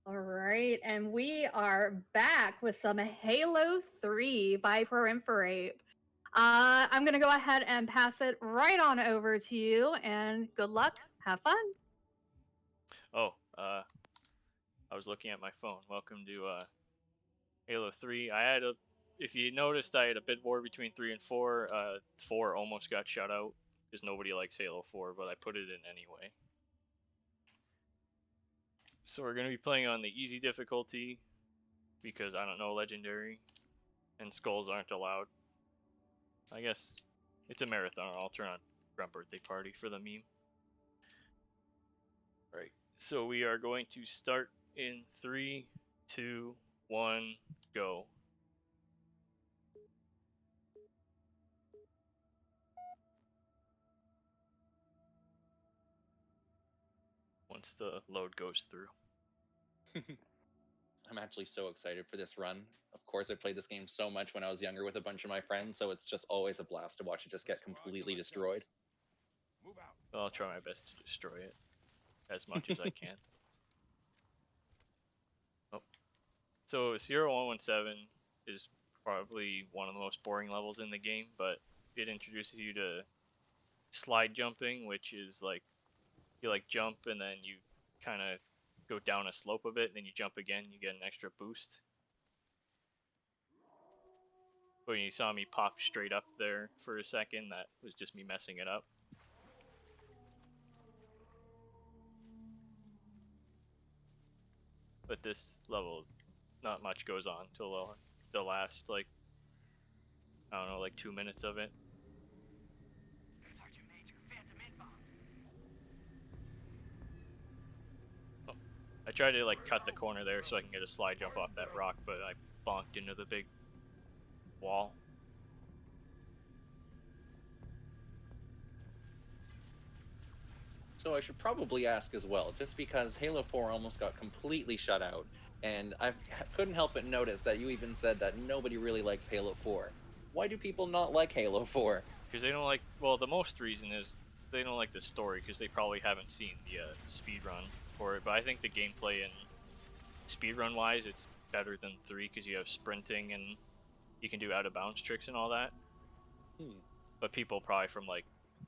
All right, and we are back with some Halo 3 by ProInfernape. I'm going to go ahead and pass it right on over to you, and good luck. Have fun. Oh, I was looking at my phone. Welcome to Halo 3. If you noticed, I had a bid war between 3 and 4. 4 almost got shut out because nobody likes Halo 4, but I put it in anyway. So we're going to be playing on the easy difficulty because I don't know Legendary, and skulls aren't allowed. I guess it's a marathon. I'll turn on Grunt Birthday Party for the meme. Alright, so we are going to start in 3, 2, 1, go. Once the load goes through. I'm actually so excited for this run. Of course, I played this game so much when I was younger with a bunch of my friends, so it's just always a blast to watch it just get completely destroyed. Move out. Well, I'll try my best to destroy it as much as I can. Oh. So 0117 is probably one of the most boring levels in the game, but it introduces you to slide jumping, which is like you like jump and then you kind of go down a slope a bit, and then you jump again, you get an extra boost. When you saw me pop straight up there for a second, that was just me messing it up. But this level, not much goes on till the last, like, I don't know, like 2 minutes of it. Sergeant Major, Phantom inbound. Oh, I tried to like cut the corner there so I can get a slide jump off that rock, but I bonked into the big wall. So I should probably ask as well, just because Halo 4 almost got completely shut out, and I couldn't help but notice that you even said that nobody really likes Halo 4. Why do people not like Halo 4? Because they don't like, well, the most reason is they don't like the story because they probably haven't seen the speedrun for it. But I think the gameplay and speedrun wise, it's better than 3 because you have sprinting and you can do out of bounds tricks and all that. But people probably from like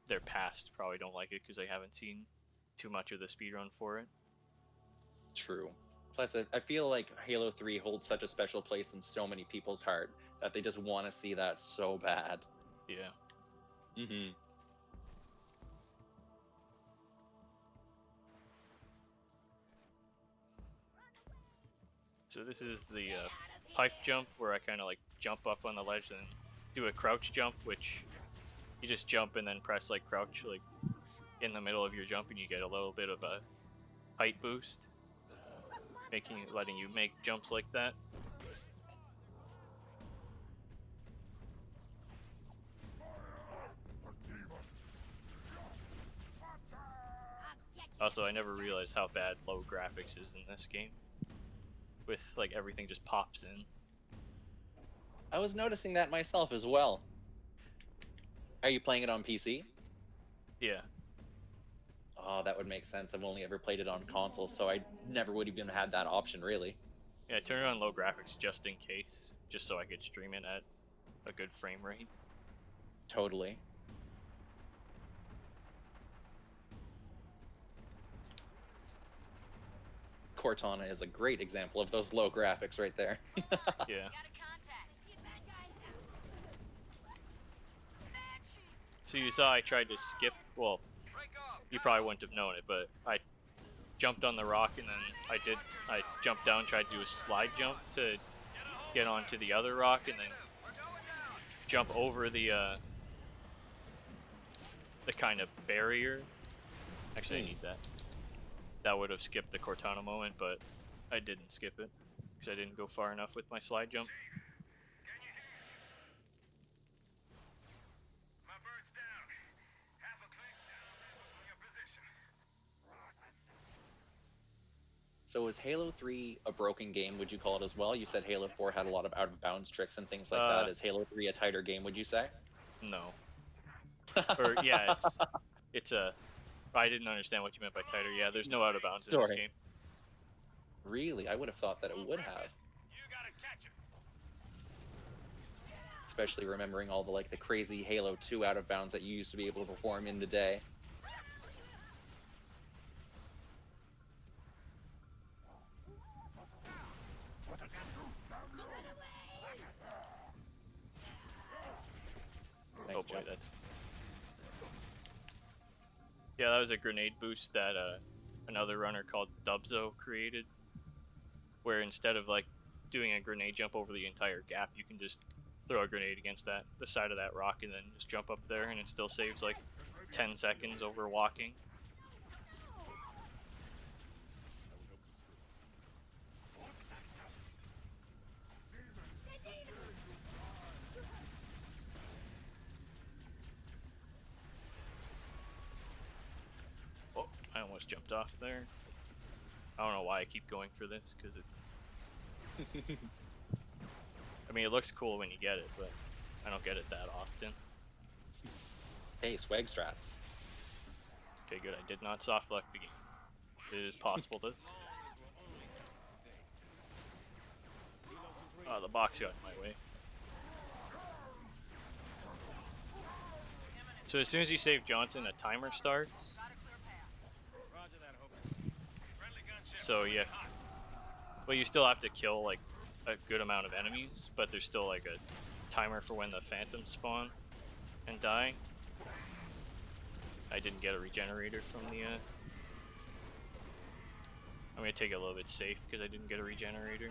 their past probably don't like it because they haven't seen too much of the speedrun for it. True. Plus, I feel like Halo 3 holds such a special place in so many people's heart that they just want to see that so bad. Yeah. Mm-hmm. So this is the pipe jump where I kind of like jump up on the ledge and do a crouch jump, which you just jump and then press like crouch like in the middle of your jump, and you get a little bit of a height boost, letting you make jumps like that. Also, I never realized how bad low graphics is in this game. With like everything just pops in. I was noticing that myself as well. Are you playing it on PC? Yeah. Oh, that would make sense. I've only ever played it on console, so I never would have even had that option, really. Yeah, I turned on low graphics just in case, just so I could stream it at a good frame rate. Totally. Cortana is a great example of those low graphics right there. Yeah. So you saw I tried to skip, well, you probably wouldn't have known it, but I jumped on the rock and then I jumped down, tried to do a slide jump to get onto the other rock and then jump over the kind of barrier. Actually, I need that. That would have skipped the Cortana moment, but I didn't skip it because I didn't go far enough with my slide jump. My bird's down. Half a click now, on your position. So is Halo 3 a broken game, would you call it as well? You said Halo 4 had a lot of out-of-bounds tricks and things like that. Is Halo 3 a tighter game, would you say? No. Or, yeah, it's a... I didn't understand what you meant by tighter. Yeah, there's no out of bounds in this game. Really? I would have thought that it would have. You gotta catch him. Especially remembering all the like the crazy Halo 2 out of bounds that you used to be able to perform in the day. Nice Oh boy, jump. that's... Yeah, that was a grenade boost that another runner called Dubzo created, where instead of like doing a grenade jump over the entire gap, you can just throw a grenade against the side of that rock and then just jump up there, and it still saves like 10 seconds over walking. Oh, I almost jumped off there. I don't know why I keep going for this, because it's... I mean, it looks cool when you get it, but I don't get it that often. Hey, swag strats. Okay, good. I did not soft luck the game. It is possible to... Oh, the box got in my way. So as soon as you save Johnson, a timer starts. Roger that, Hopus. Friendly gunship. So yeah, well, you still have to kill like a good amount of enemies, but there's still like a timer for when the phantoms spawn and die. I didn't get a regenerator from the I'm gonna take it a little bit safe because I didn't get a regenerator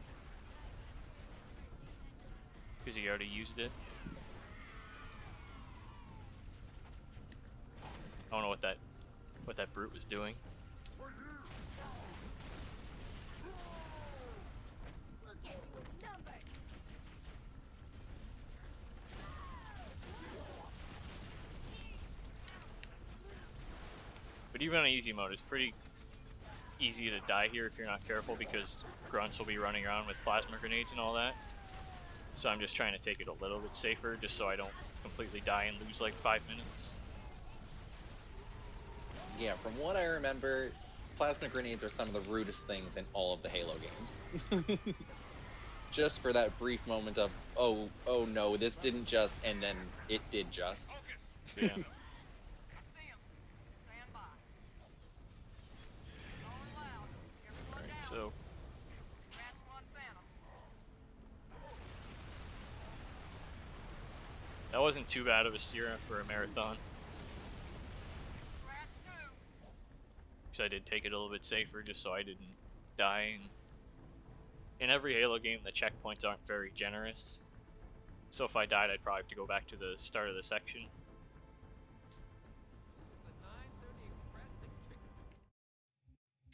because he already used it. I don't know what that brute was doing. But even on easy mode, it's pretty easy to die here if you're not careful, because grunts will be running around with plasma grenades and all that. So I'm just trying to take it a little bit safer, just so I don't completely die and lose like 5 minutes. Yeah, from what I remember, plasma grenades are some of the rudest things in all of the Halo games. Just for that brief moment of, oh no, this didn't just, and then it did just. Focus. Yeah. See him. Stand by. Going loud. Everyone Alright, down. so Scratch one phantom. that wasn't too bad of a Sierra for a marathon, Scratch two. because I did take it a little bit safer just so I didn't die. And in every Halo game, the checkpoints aren't very generous. So if I died, I'd probably have to go back to the start of the section.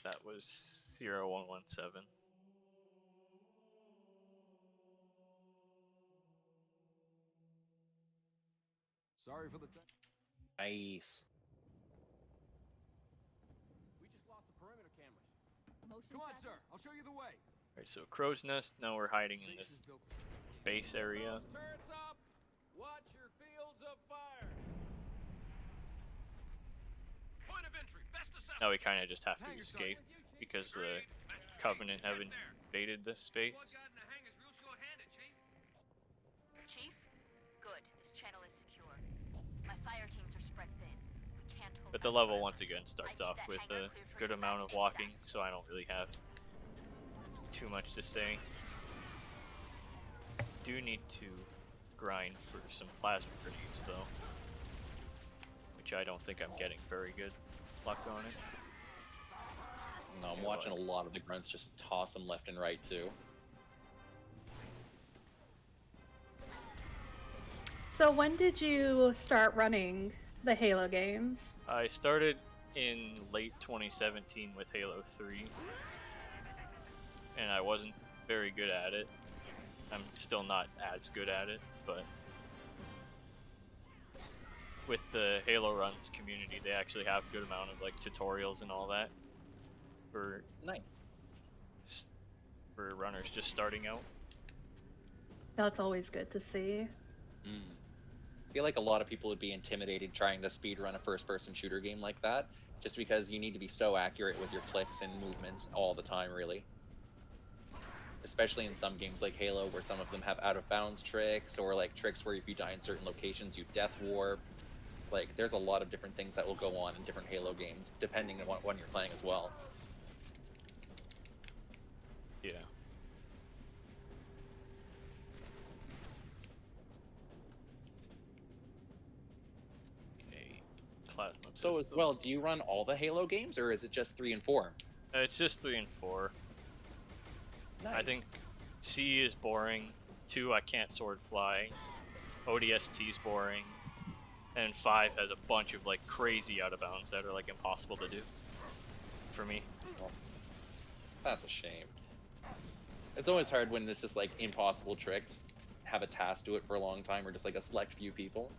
That was 0117. Sorry for the Nice. We just lost the perimeter cameras. Come on, sir. I'll show you the way. Alright, so Crow's Nest, now we're hiding in this base area. Turrets up. Watch your fields of fire. Point of entry. Best assessment. Now we kind of just have to Hangar escape sergeant. because the Agreed. Covenant Right have there. invaded this space. Squad guard in the hangar's real short-handed, Chief. Chief? Good. This channel is secure. My fire teams are spread thin. We can't hold But the down level fire. once again starts I need off that with hangar a clear for good evac amount of ASAP. walking, so I don't really have too much to say. Do need to grind for some plasma grenades though, which I don't think I'm getting very good luck on it. No, I'm watching a lot of the grunts just toss them left and right too. So when did you start running the Halo games? I started in late 2017 with Halo 3, and I wasn't very good at it. I'm still not as good at it, but with the Halo Runs community, they actually have a good amount of like tutorials and all that for Nice. for runners just starting out. That's always good to see. I feel like a lot of people would be intimidated trying to speedrun a first-person shooter game like that, just because you need to be so accurate with your clicks and movements all the time, really. especially in some games like Halo, where some of them have out of bounds tricks, or like tricks where if you die in certain locations, you death warp. Like, there's a lot of different things that will go on in different Halo games, depending on what one you're playing as well. Yeah. A plasma So as pistol. well, do you run all the Halo games, or is it just 3 and 4? It's just 3 and 4. Nice. I think C is boring. 2, I can't sword fly. ODST is boring. And 5 has a bunch of like crazy out of bounds that are like impossible to do for me. That's a shame. It's always hard when it's just like impossible tricks, have a task do it for a long time, or just like a select few people.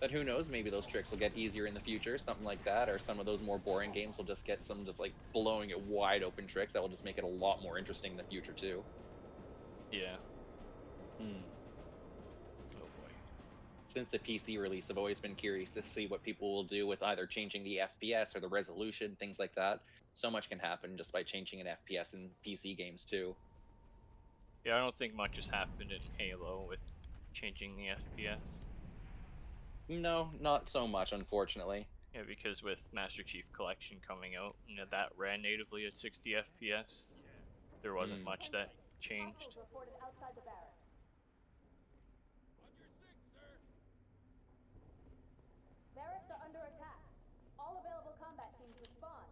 But who knows, maybe those tricks will get easier in the future, something like that, or some of those more boring games will just get some just like blowing it wide open tricks that will just make it a lot more interesting in the future too. Yeah. Hmm. Oh boy. Since the PC release, I've always been curious to see what people will do with either changing the FPS or the resolution, things like that. So much can happen just by changing an FPS in PC games too. Yeah, I don't think much has happened in Halo with changing the FPS. No, not so much, unfortunately. Yeah, because with Master Chief Collection coming out, you know, that ran natively at 60 FPS. There wasn't much that changed. Reported outside the barracks. On your six, sir. Barracks are under attack. All available combat teams respond.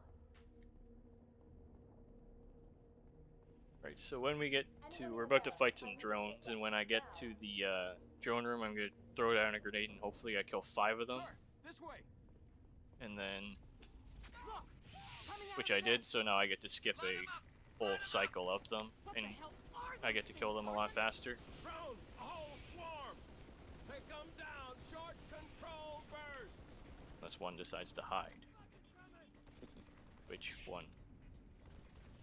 Right, so when we get to, we're about to fight some drones, and when I get to the drone room, I'm gonna throw down a grenade, and hopefully I kill 5 of them, Sir, this way. and then, Look! Coming out which of I the did, so now I get to skip a whole cycle of them, What and the hell are I get to kill them a lot faster. Drones, a whole swarm. Take them down. Short control burst. Unless one decides to hide. Which one?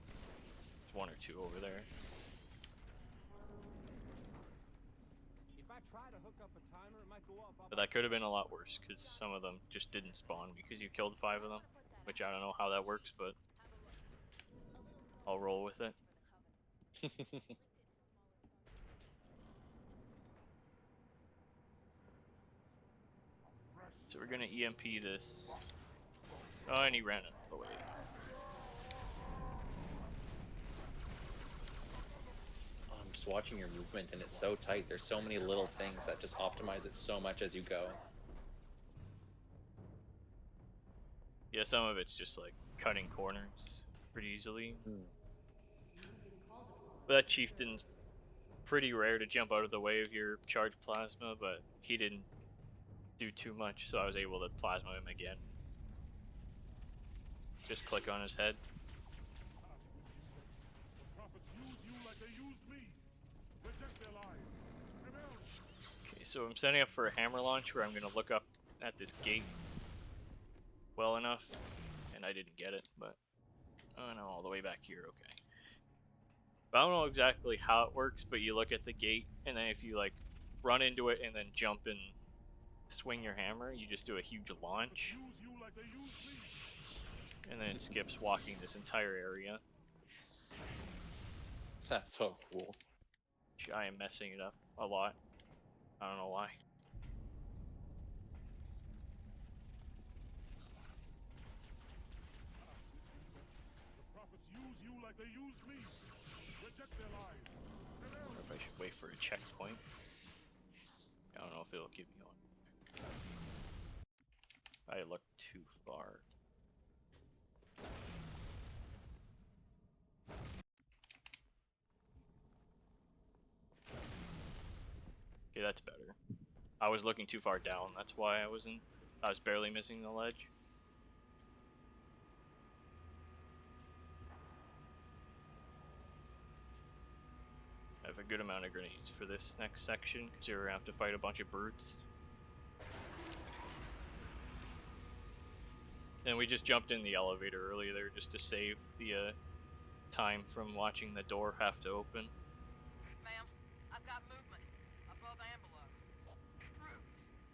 There's 1 or 2 over there. If I try to hook up a timer, it might go off. But that could have been a lot worse, because some of them just didn't spawn because you killed 5 of them. Which I don't know how that works, but I'll roll with it. So we're gonna EMP this. Oh, and he ran away. I'm just watching your movement and it's so tight. There's so many little things that just optimize it so much as you go. Yeah, some of it's just like cutting corners pretty easily. But that chieftain's pretty rare to jump out of the way of your charged plasma, but he didn't do too much, so I was able to plasma him again. Just click on his head. The prophets use you like they used me. Reject their lies. Rebel. Okay, so I'm setting up for a hammer launch where I'm going to look up at this gate well enough, and I didn't get it, but oh no, all the way back here, okay. But I don't know exactly how it works, but you look at the gate, and then if you like run into it and then jump and swing your hammer, you just do a huge launch, Use you like they used me. and then it skips walking this entire area. That's so cool. Which I am messing it up a lot. I don't know why. The prophets use you like they used me. Reject their lies. I don't know if I should wait for a checkpoint. I don't know if it'll keep me on. I looked too far. Okay, that's better. I was looking too far down, that's why I was barely missing the ledge. I have a good amount of grenades for this next section, because you're going to have to fight a bunch of brutes. And we just jumped in the elevator earlier there just to save the time from watching the door have to open. Ma'am, I've got movement. Above and below. Brutes.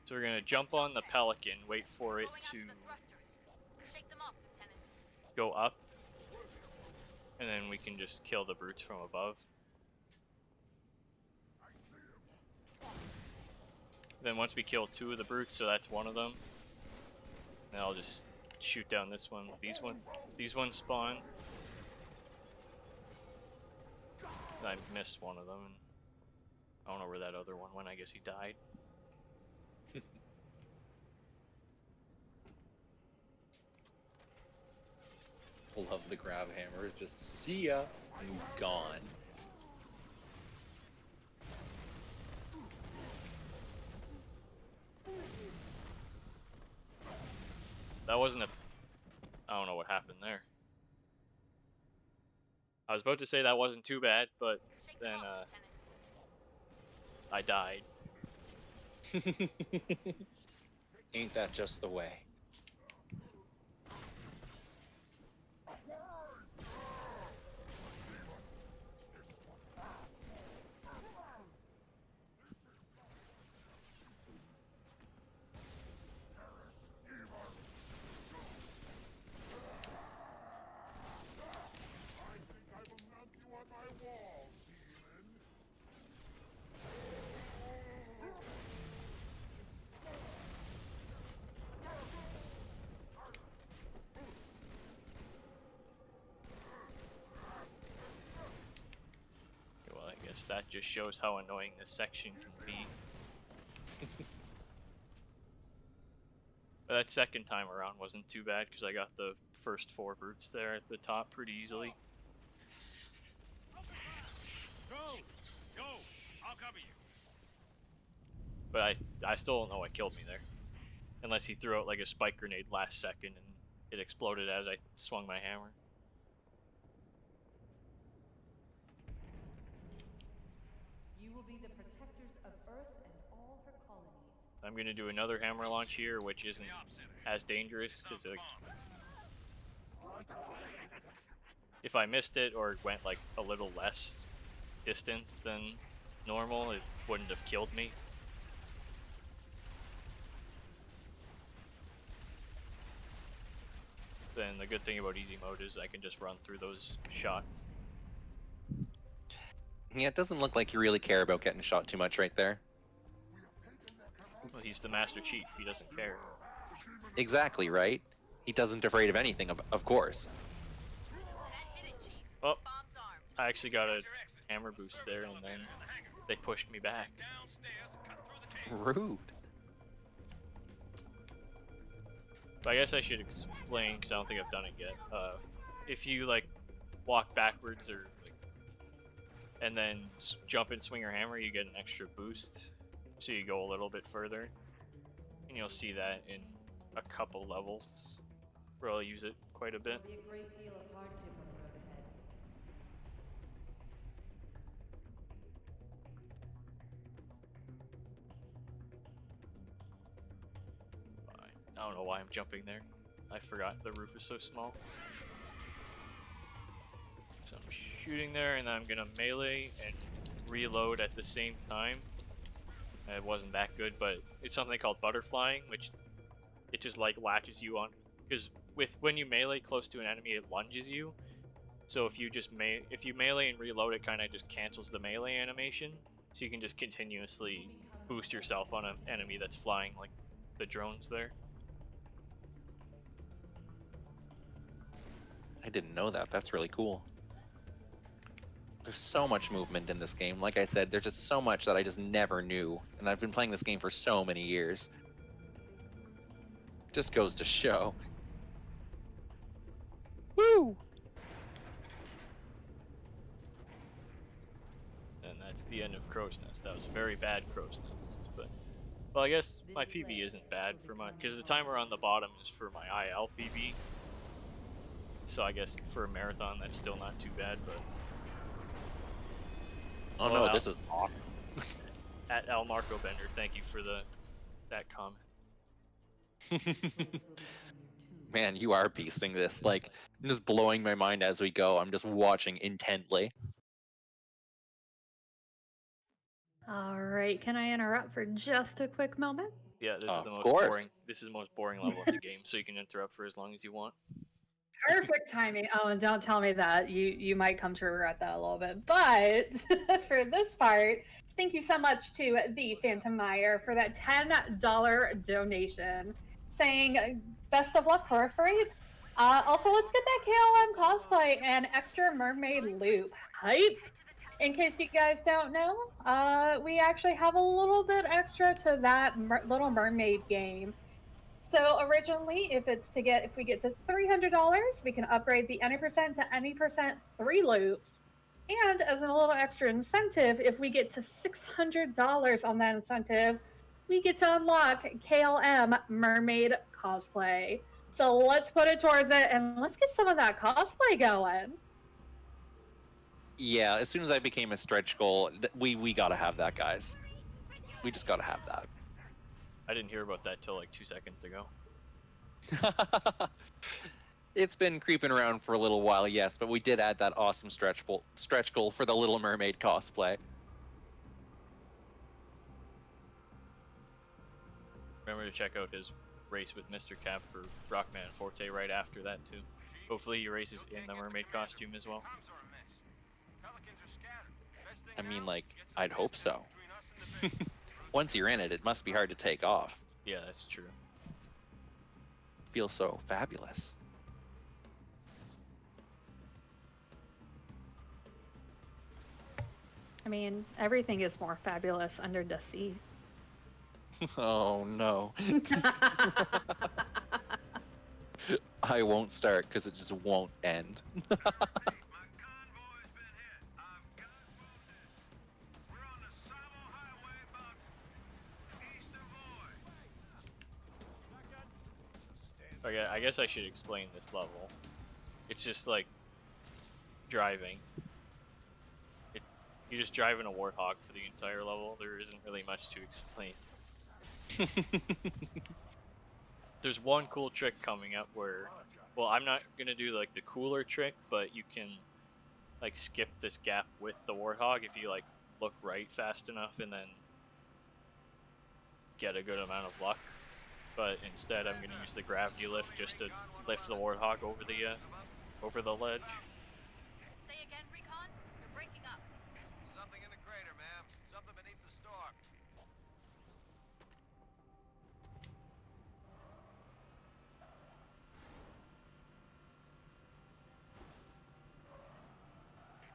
So we're going to jump on the Pelican, wait for it Going out to to the thrusters. Shake them off, Lieutenant. go up, and then we can just kill the brutes from above. Then once we kill 2 of the brutes, so that's 1 of them, then I'll just shoot down this one. These ones spawn. I missed 1 of them. And I don't know where that other one went. I guess he died. Love the grab hammers. Just see ya and gone. That wasn't a... I don't know what happened there. I was about to say that wasn't too bad, but then I died. Ain't that just the way? Well, I guess that just shows how annoying this section can be. But that second time around wasn't too bad because I got the first 4 brutes there at the top pretty easily. Go! Go! I'll cover you. But I still don't know what killed me there. Unless he threw out like a spike grenade last second and it exploded as I swung my hammer. You will be the protectors of Earth and all her colonies. I'm gonna do another hammer launch here, which isn't as dangerous because like, if I missed it or went like a little less distance than normal, it wouldn't have killed me. Then the good thing about easy mode is I can just run through those shots. Yeah, it doesn't look like you really care about getting shot too much right there. Well, he's the Master Chief, he doesn't care. Exactly, right? He doesn't afraid of anything, of course. That did it, Chief. Oh, Bomb's armed. I actually got a hammer boost there and then they pushed me back. Rude. But I guess I should explain because I don't think I've done it yet. If you like walk backwards or like, and then jump and swing your hammer, you get an extra boost, so you go a little bit further, and you'll see that in a couple levels where I'll use it quite a bit. There'll be a great deal of hardship on the road ahead. I don't know why I'm jumping there. I forgot the roof is so small. So I'm shooting there, and then I'm gonna melee and reload at the same time. It wasn't that good, but it's something called butterflying, which it just like latches you on. Because when you melee close to an enemy, it lunges you. So if you just if you melee and reload, it kind of just cancels the melee animation. So you can just continuously boost yourself on an enemy that's flying, like the drones there. I didn't know that. That's really cool. There's so much movement in this game. Like I said, there's just so much that I just never knew. And I've been playing this game for so many years. Just goes to show. Woo! And that's the end of Crow's Nest. That was a very bad Crow's Nest. But, well, I guess my PB isn't bad for my... Because the timer on the bottom is for my IL PB. So I guess for a marathon, that's still not too bad, but... Oh well, no, this is awesome. At Al Marco Bender, thank you for that comment. Man, you are piecing this. Like, just blowing my mind as we go. I'm just watching intently. All right, can I interrupt for just a quick moment? Yeah, this is Of the most course. boring. This is the most boring level of the game, so you can interrupt for as long as you want. Perfect timing. Oh, and don't tell me that. You might come to regret that a little bit. But for this part, thank you so much to the Phantom Meyer for that $10 donation, saying best of luck for Ape. Also, let's get that KLM cosplay and extra mermaid loop hype. In case you guys don't know, we actually have a little bit extra to that Little Mermaid game. So originally, if we get to $300, we can upgrade the any percent to any percent 3 loops. And as a little extra incentive, if we get to $600 on that incentive, we get to unlock KLM Mermaid cosplay. So let's put it towards it and let's get some of that cosplay going. Yeah, as soon as I became a stretch goal, we gotta have that, guys. We just gotta have that. I didn't hear about that till like 2 seconds ago. It's been creeping around for a little while, yes, but we did add that awesome stretch goal for the Little Mermaid cosplay. Remember to check out his race with Mr. Cap for Rockman Forte right after that too. Hopefully he races in the mermaid costume as well. I mean, like, I'd hope so. Once you're in it, it must be hard to take off. Yeah, that's true. Feels so fabulous. I mean, everything is more fabulous under the sea. Oh no. I won't start because it just won't end. Okay, I guess I should explain this level. It's just like driving. You're just driving a warthog for the entire level. There isn't really much to explain. There's one cool trick coming up where, well, I'm not gonna do like the cooler trick, but you can like skip this gap with the warthog if you like look right fast enough and then get a good amount of luck. But instead, I'm gonna use the gravity lift just to lift the warthog over the ledge. Say again, Recon? You're breaking up. Something in the crater, ma'am. Something beneath the storm.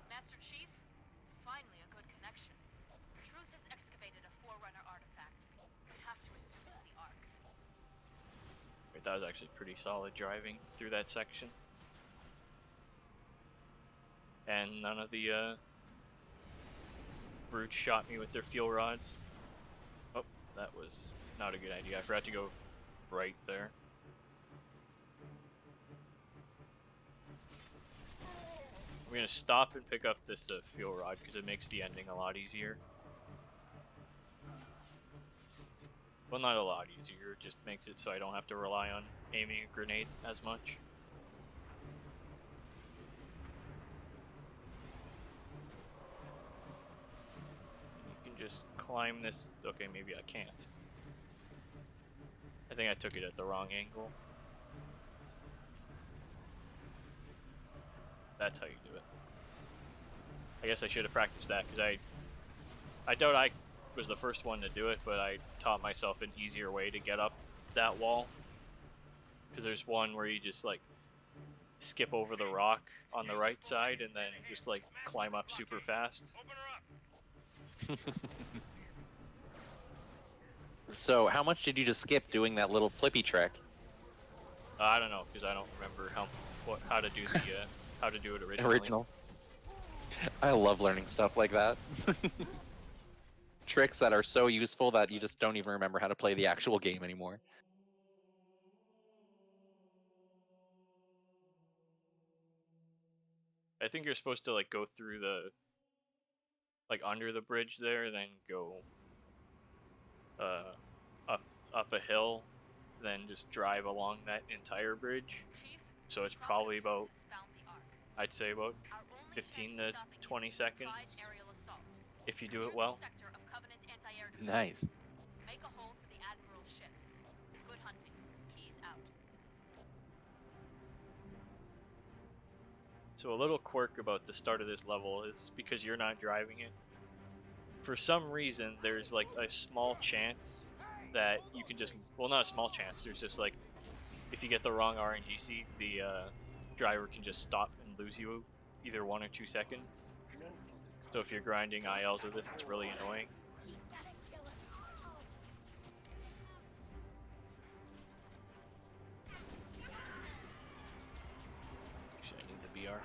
Master Chief, finally a good connection. Truth has excavated a Forerunner artifact. We'd have to assume it's the Ark. Wait, that was actually pretty solid driving through that section. And none of the brutes shot me with their fuel rods. Oh, that was not a good idea. I forgot to go right there. I'm gonna stop and pick up this fuel rod because it makes the ending a lot easier. Well, not a lot easier, it just makes it so I don't have to rely on aiming a grenade as much. You can just climb this. Okay, maybe I can't. I think I took it at the wrong angle. That's how you do it. I guess I should have practiced that because I doubt I was the first one to do it, but I taught myself an easier way to get up that wall. Because there's one where you just like skip over the rock on the right side and then just like climb up super fast. So, how much did you just skip doing that little flippy trick? I don't know because I don't remember how to do the how to do it originally. I love learning stuff like that. Tricks that are so useful that you just don't even remember how to play the actual game anymore. I think you're supposed to like go through the like under the bridge there, then go up a hill, then just drive along that entire bridge. Chief, So it's probably about, has found the Ark. I'd say about Our only 15 chance to of stopping 20 it is a surprise seconds aerial assault. if you do it Clear well. the sector of Covenant anti-air Nice. defenses. Make a hole for the Admiral's ships. Good hunting. Keys out. So a little quirk about the start of this level is because you're not driving it. For some reason, there's like a small chance that you can just, well, not a small chance, there's just like, if you get the wrong RNG seed, the driver can just stop and lose you either 1 or 2 seconds. So if you're grinding ILs of this, it's really annoying. Actually, I need the BR.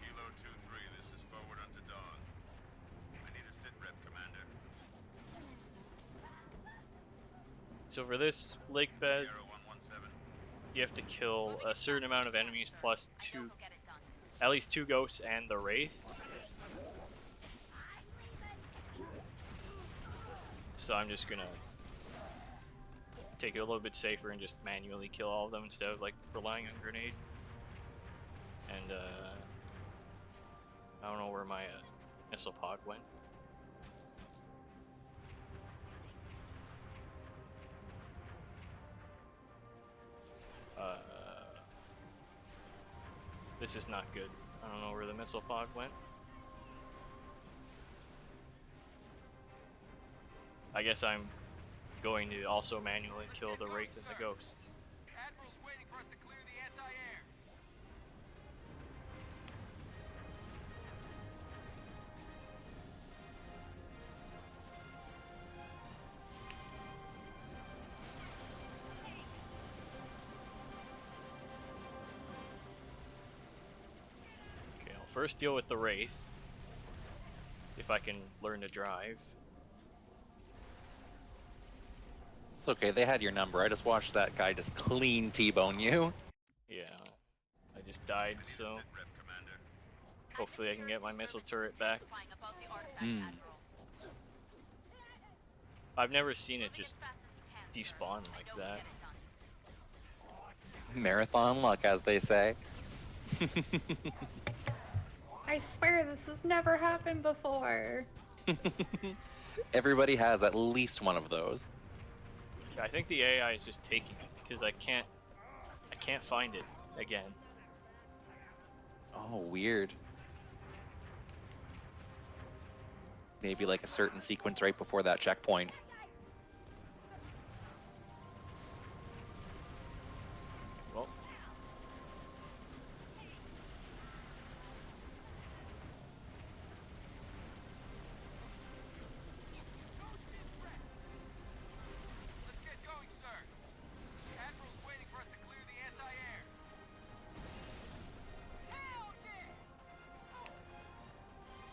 Kilo 2-3, this is forward unto dawn. I need a sit rep, Commander. So for this lake bed, Sierra 117. you have to kill a certain amount of enemies plus I two, don't get it done. at least 2 ghosts and the wraith. So I'm just gonna take it a little bit safer and just manually kill all of them instead of like relying on grenade. And I don't know where my missile pod went. This is not good. I don't know where the missile pod went. I guess I'm going to also manually kill the wraith and the ghosts. Admiral's waiting for us to clear the anti-air. Okay, I'll first deal with the wraith. If I can learn to drive. It's okay, they had your number. I just watched that guy just clean T-bone you. Yeah, I just died, so Sit rep, Commander. hopefully I can get my missile turret back. Testifying about the artifact, Hmm. Admiral. I've never seen it Moving just as fast as you can, sir. despawn I like know that. we'll get it done. Marathon luck, as they say. I swear this has never happened before. Everybody has at least one of those. I think the AI is just taking it because I can't find it again. Oh, weird. Maybe like a certain sequence right before that checkpoint. Well, Let's get going, sir. Admiral's waiting for us to clear the anti-air. Hell yeah!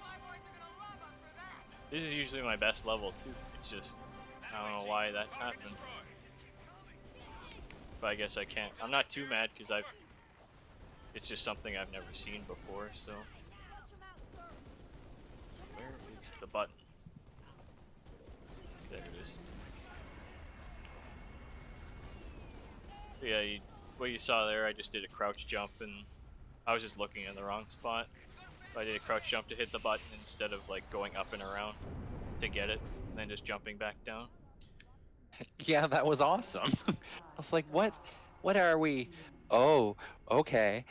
Flyboys are gonna love us for that. this is usually my best level too. It's just I don't know why that happened. But I guess I can't. I'm not too mad because it's just something I've never seen before. So where is the button? There it is. Yeah, what you saw there, I just did a crouch jump and I was just looking in the wrong spot. I did a crouch jump to hit the button instead of like going up and around to get it and then just jumping back down. Yeah, that was awesome. I was like, what? What are we? Oh, okay.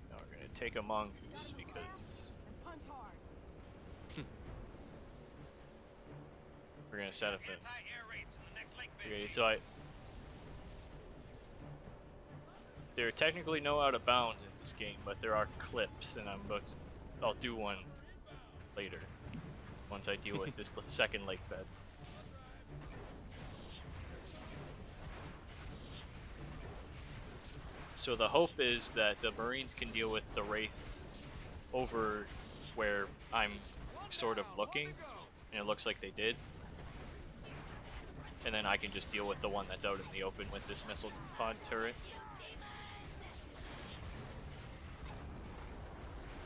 Now we're gonna take a mongoose because we're gonna set up a. Anti-air rates in the next lake bed. Okay, so there are technically no out of bounds in this game, but there are clips, and I'll do one later once I deal with this second lake bed. So the hope is that the Marines can deal with the Wraith over where I'm sort of looking, and it looks like they did. And then I can just deal with the one that's out in the open with this missile pod turret.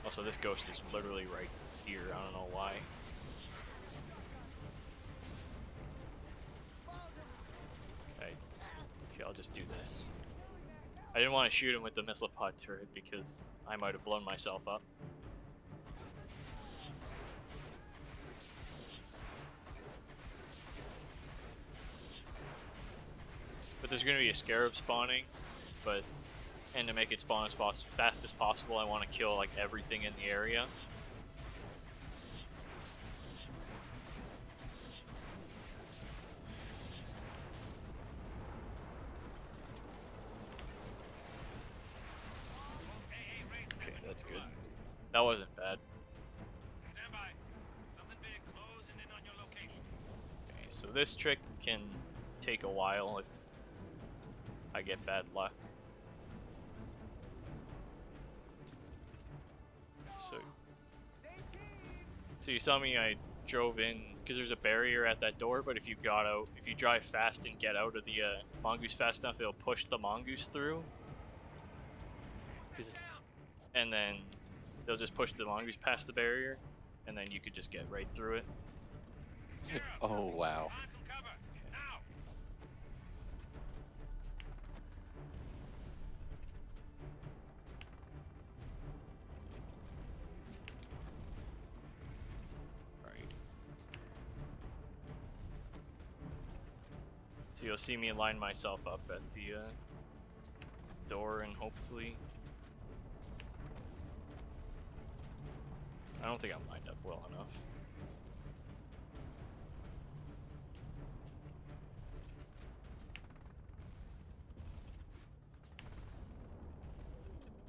Also, this ghost is literally right here. I don't know why. Okay, I'll just do this. I didn't want to shoot him with the missile pod turret because I might have blown myself up. But there's going to be a scarab spawning, and to make it spawn as fast as possible, I want to kill like everything in the area. Okay, that's good. That wasn't bad. Stand by. Something big closing in on your location. Okay, so this trick can take a while if I get bad luck. So you saw me, I drove in, because there's a barrier at that door, but if you drive fast and get out of the mongoose fast enough, it'll push the mongoose through. And then they'll just push the mongoose past the barrier, and then you could just get right through it. Oh, wow. Find some cover. Now. Right. So you'll see me line myself up at the door, and hopefully... I don't think I'm lined up well enough.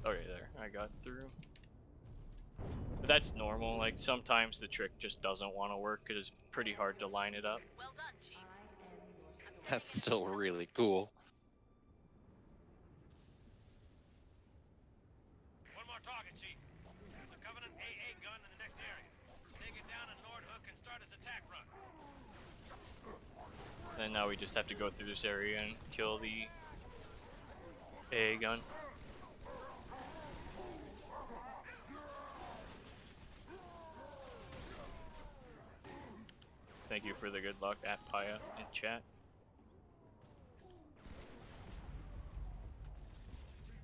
Okay, there. I got through. But that's normal. Like, sometimes the trick just doesn't want to work because it's pretty hard to line it up. Well done, Chief. That's still really cool. One more target, Chief. There's a Covenant AA gun in the next area. Take it down and Lord Hook can start his attack run. And now we just have to go through this area and kill the AA gun. Thank you for the good luck at Paya in chat.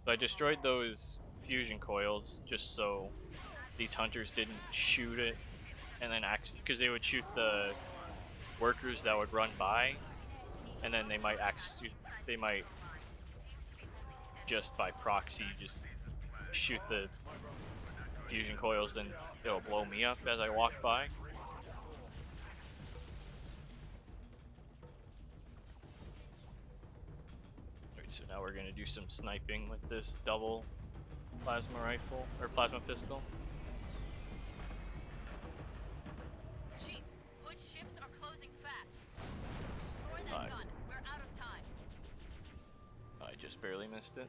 So I destroyed those fusion coils just so these hunters didn't shoot it and then because they would shoot the workers that would run by, and then they might just by proxy just shoot the fusion coils, then it'll blow me up as I walk by. Alright, so now we're gonna do some sniping with this double plasma rifle or plasma pistol. Chief, Hood ships are closing fast. Destroy that gun. We're out of time. I just barely missed it.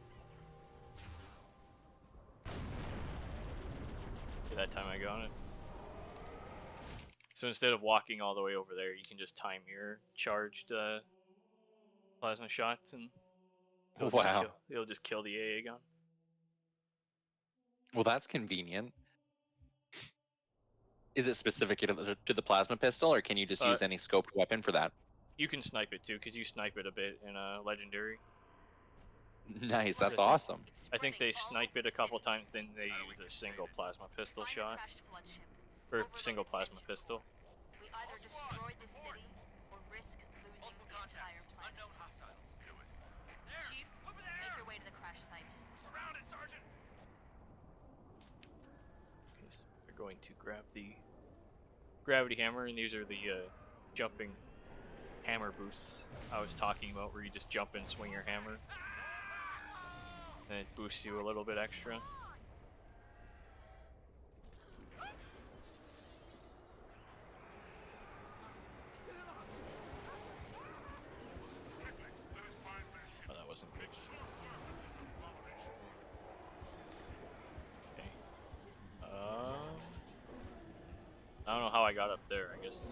Okay, that time I got it. So instead of walking all the way over there, you can just time your charged plasma shots, and it'll just kill the AA gun. Well, that's convenient. Is it specific to the plasma pistol, or can you just use any scoped weapon for that? You can snipe it too, because you snipe it a bit in a legendary. Nice, that's awesome. I think they snipe it a couple times, then they use a single plasma pistol shot. Or single plasma pistol. We either destroy this city or risk losing the entire planet. Unknown hostiles. Do it. There. Chief, Over there. make your way to the crash site. Surrounded, Sergeant. Okay, so we're going to grab the gravity hammer, and these are the jumping hammer boosts I was talking about, where you just jump and swing your hammer, and it boosts you a little bit extra. Oh, that wasn't good. Okay. I don't know how I got up there. I guess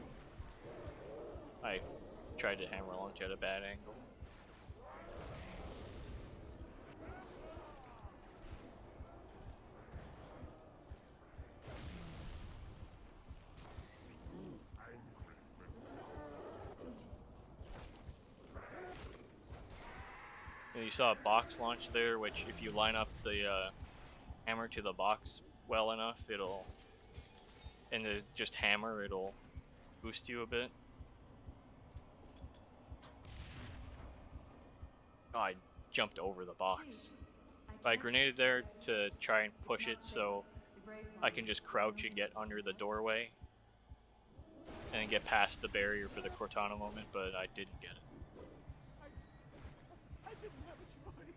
I tried to hammer launch at a bad angle. And you saw a box launch there, which if you line up the hammer to the box well enough, it'll, and to just hammer, it'll boost you a bit. Oh, I jumped over the box. I grenaded there to try and push it so I can just crouch and get under the doorway and get past the barrier for the Cortana moment, but I didn't get it. I didn't have a choice.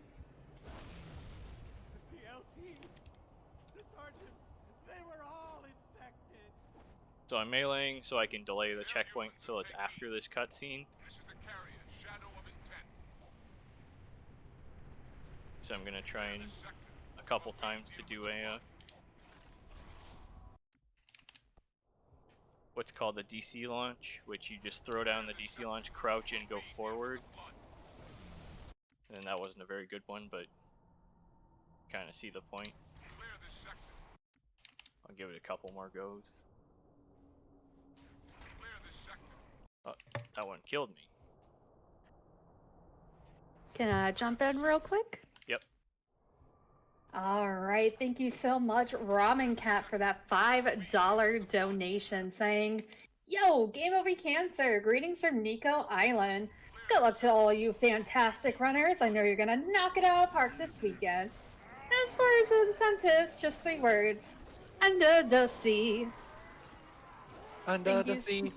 The LT, the sergeant, they were all infected. So I'm meleeing so I can delay the checkpoint until it's after this cutscene. This is the carrier, Shadow of Intent. So I'm gonna try and a couple times to do a what's called the DC launch, which you just throw down the DC launch, crouch, and go forward. And that wasn't a very good one, but kind of see the point. I'll give it a couple more goes. Oh, that one killed me. Can I jump in real quick? Yep. All right, thank you so much, Ramen Cat, for that $5 donation saying, "Yo, Game Over Cancer, greetings from Nico Island. Good luck to all you fantastic runners. I know you're gonna knock it out of the park this weekend. As far as incentives, just 3 words. Under the sea." Under the sea.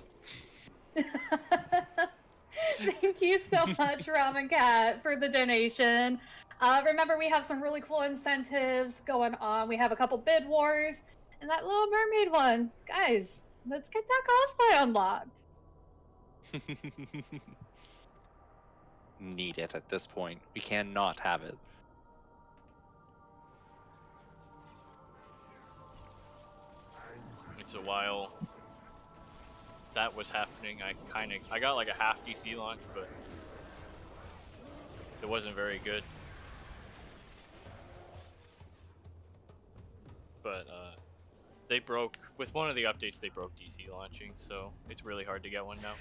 Thank you so much, Ramen Cat, for the donation. Remember, we have some really cool incentives going on. We have a couple bid wars and that Little Mermaid one. Guys, let's get that cosplay unlocked. Need it at this point. We cannot have it. It's a while that was happening. I got like a half DC launch, but it wasn't very good. But they broke with one of the updates. They broke DC launching, so it's really hard to get one now.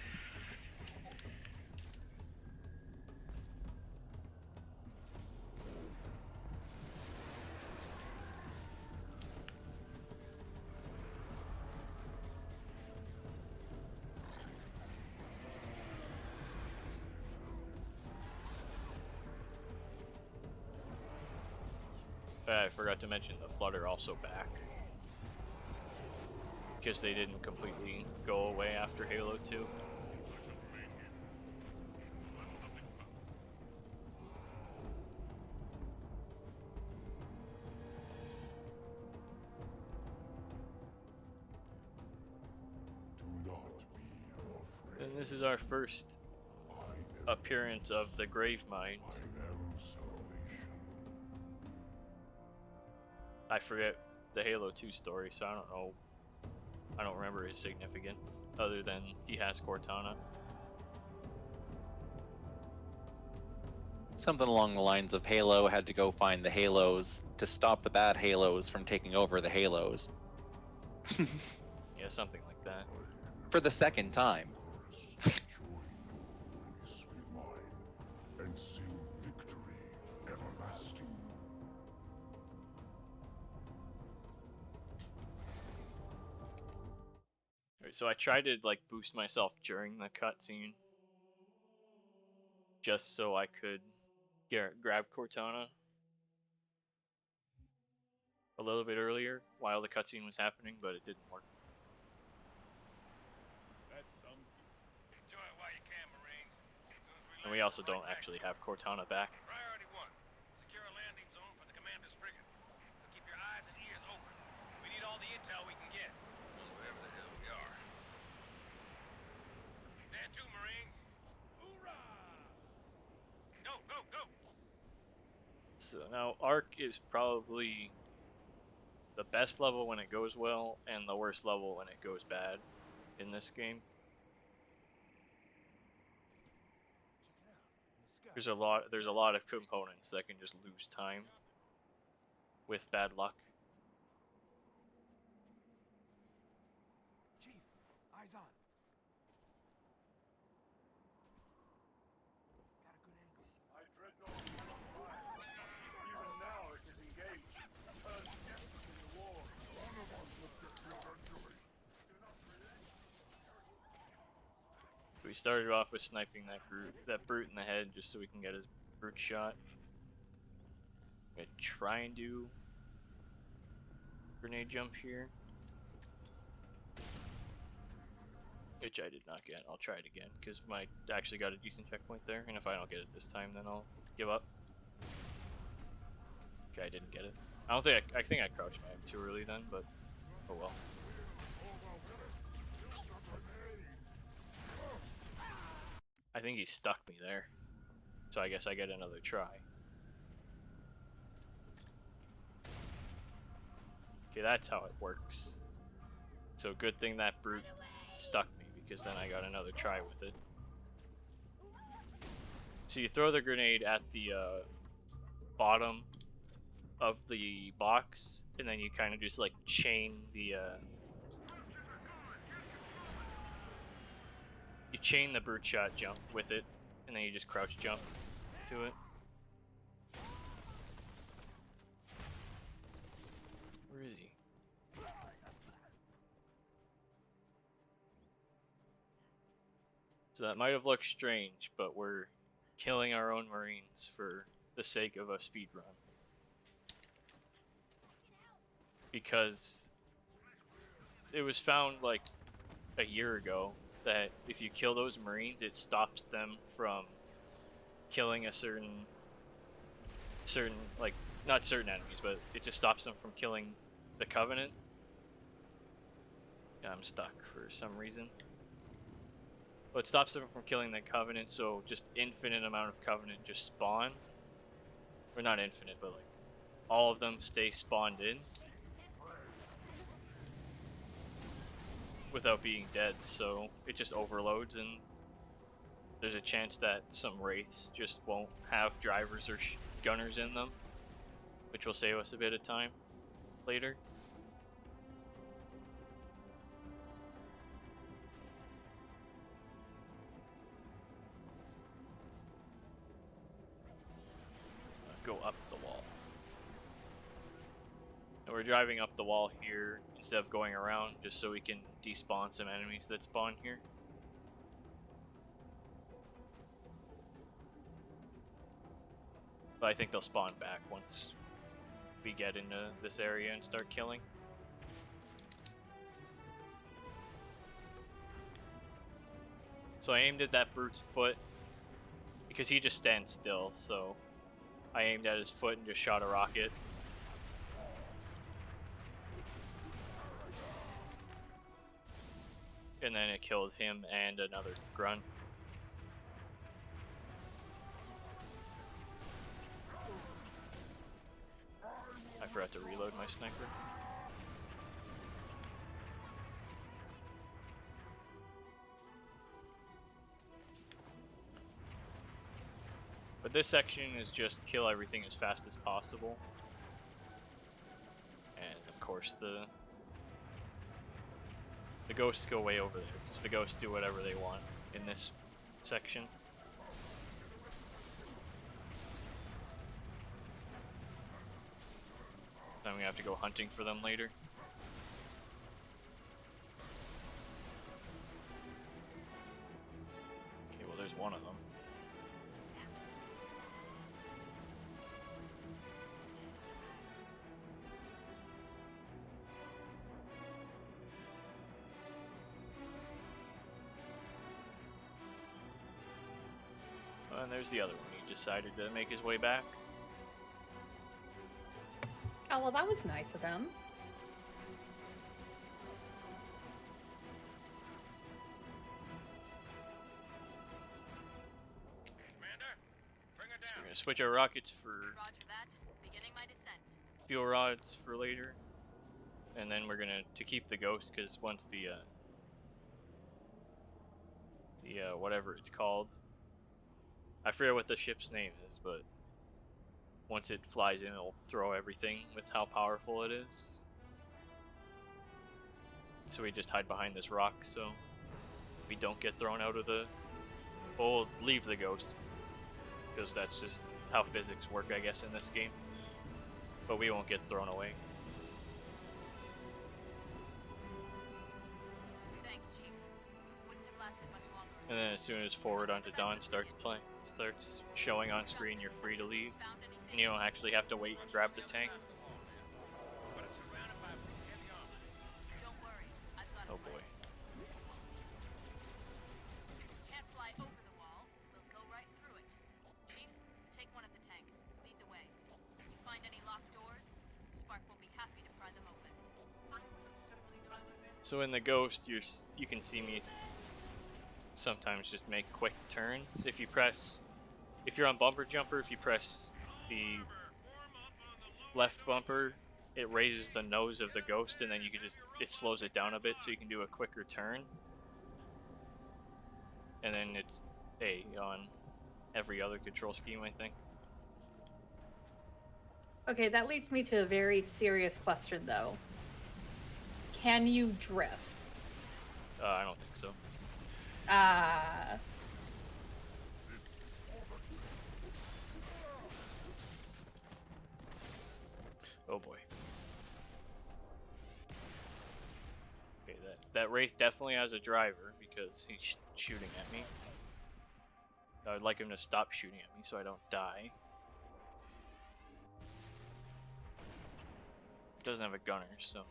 I forgot to mention the Flood are also back. Because they didn't completely go away after Halo 2. Do not be afraid. And this is our first appearance of the Gravemind. I am salvation. I forget the Halo 2 story, so I don't know. I don't remember his significance, other than he has Cortana. Something along the lines of Halo had to go find the Halos to stop the bad Halos from taking over the Halos. Yeah, something like that. For the second time. Join your sweet mind and sing victory everlasting. Alright, so I tried to like boost myself during the cutscene, just so I could grab Cortana a little bit earlier while the cutscene was happening, but it didn't work. That's some. Enjoy it while you can, Marines. As soon as And we also don't actually have Cortana back. Priority 1. Secure a landing zone for the commander's frigate. So keep your eyes and ears open. We need all the intel we can get. Wherever the hell we are. Stand to, Marines. Hoorah! Go, go, go! So now Arc is probably the best level when it goes well, and the worst level when it goes bad in this game. There's a lot of components that can just lose time with bad luck. Chief, eyes on. Got a good angle. I dread not fire. Even now it is engaged. Turn we started off with sniping that brute in the head just so we can get his brute shot. I'm gonna try and do grenade jump here, which I did not get. I'll try it again because I actually got a decent checkpoint there, and if I don't get it this time, then I'll give up. Okay, I didn't get it. I think I crouched back too early then, but oh well. I think he stuck me there, so I guess I get another try. Okay, that's how it works. So good thing that brute stuck me, because then I got another try with it. So you throw the grenade at the bottom of the box, and then you kind of just like chain the you chain the brute shot jump with it, and then you just crouch jump to it. Where is he? So that might have looked strange, but we're killing our own Marines for the sake of a speed run. Because it was found like a year ago that if you kill those Marines, it stops them from killing a certain like, not certain enemies, but it just stops them from killing the Covenant. Yeah, I'm stuck for some reason. Well, it stops them from killing the Covenant, so just infinite amount of Covenant just spawn. Or not infinite, but like all of them stay spawned in without being dead, so it just overloads, and there's a chance that some Wraiths just won't have drivers or gunners in them, which will save us a bit of time later. Go up the wall. And we're driving up the wall here instead of going around, just so we can despawn some enemies that spawn here. But I think they'll spawn back once we get into this area and start killing. So I aimed at that brute's foot because he just stands still, so I aimed at his foot and just shot a rocket. And then it killed him and another grunt. I forgot to reload my sniper. But this section is just kill everything as fast as possible. And of course the ghosts go way over there, because the ghosts do whatever they want in this section. Then we have to go hunting for them later. Okay, well there's one of them. And there's the other one. He decided to make his way back. Oh, well, that was nice of him. Commander, bring her So down. we're gonna switch our rockets for Roger that. Beginning my descent. fuel rods for later, and then we're gonna to keep the ghost, because once the whatever it's called, I forget what the ship's name is, but once it flies in, it'll throw everything with how powerful it is. So we just hide behind this rock so we don't get thrown out of the... Well, we'll leave the ghost, because that's just how physics work, I guess, in this game. But we won't get thrown away. Thanks, Chief. Wouldn't have lasted much longer And then as soon as Forward Unto Dawn starts showing on screen, you're free to leave. And you don't actually have to wait and grab the tank. But it's surrounded by heavy armor. Don't worry, I've got Oh a plan. boy. Can't fly over the wall. We'll go right through it. Chief, take one of the tanks. Lead the way. If you find any locked doors, Spark will be happy to pry them open. So in the Ghost, you can see me sometimes just make quick turns. If you're on bumper jumper, if you press the left bumper, it raises the nose of the Ghost, and then it slows it down a bit so you can do a quicker turn. And then it's A on every other control scheme, I think. Okay, that leads me to a very serious question, though. Can you drift? I don't think so. Ah. Oh boy. Okay, that Wraith definitely has a driver because he's shooting at me. I would like him to stop shooting at me so I don't die. It doesn't have a gunner, so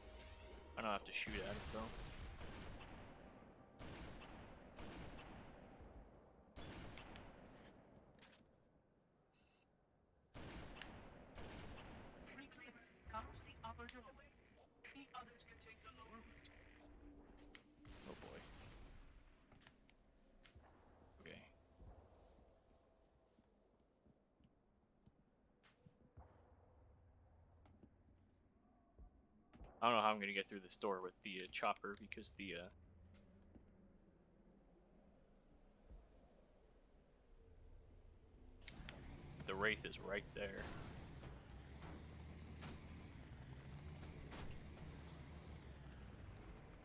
I don't have to shoot at it though. Oh boy. Okay. I don't know how I'm gonna get through this door with the chopper because the Wraith is right there.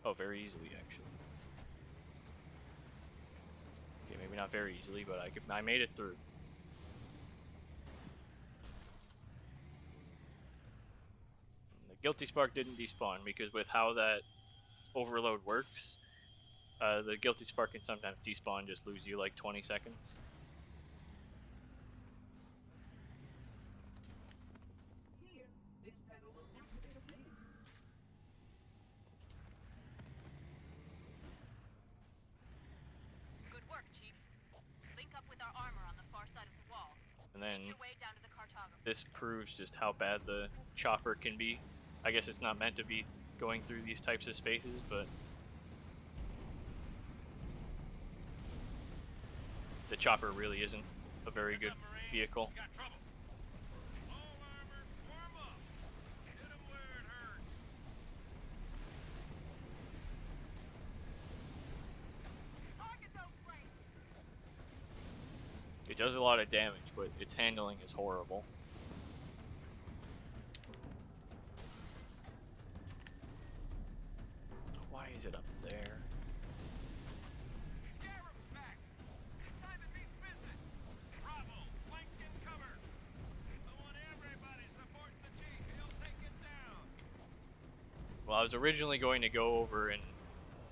Oh, very easily actually. Okay, maybe not very easily, but I made it through. The Guilty Spark didn't despawn because with how that overload works, the Guilty Spark can sometimes despawn, just lose you like 20 seconds. Good work, Chief. Link up with our armor on the far side of the wall. And then Make your way down to the cartographer. this proves just how bad the chopper can be. I guess it's not meant to be going through these types of spaces, but the chopper really isn't a very good vehicle. We got trouble. All armor, form up. Hit 'em where it hurts. Target those flames! It does a lot of damage, but its handling is horrible. Why is it up there? Scarab's back. This time it means business. Bravo, flank and cover. I want everybody supporting the chief. He'll take it down. Well, I was originally going to go over and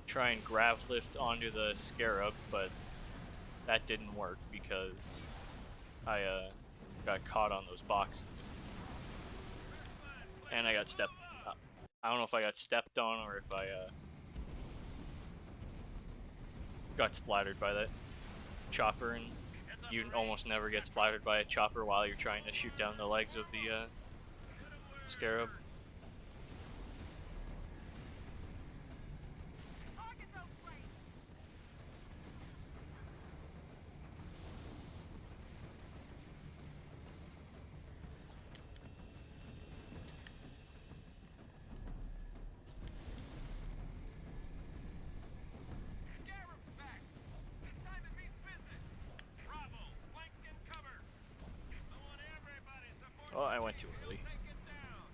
try and grav lift onto the Scarab, but that didn't work because I got caught on those boxes. And I got stepped. I don't know if I got stepped on or if I got splattered by that chopper, and you almost never get splattered by a chopper while you're trying to shoot down the legs of the Scarab. Target those flames! Scarab's back. This time it means business. Bravo, flank and cover. I want everybody supporting Oh, I the went chief. too He'll early. take it down.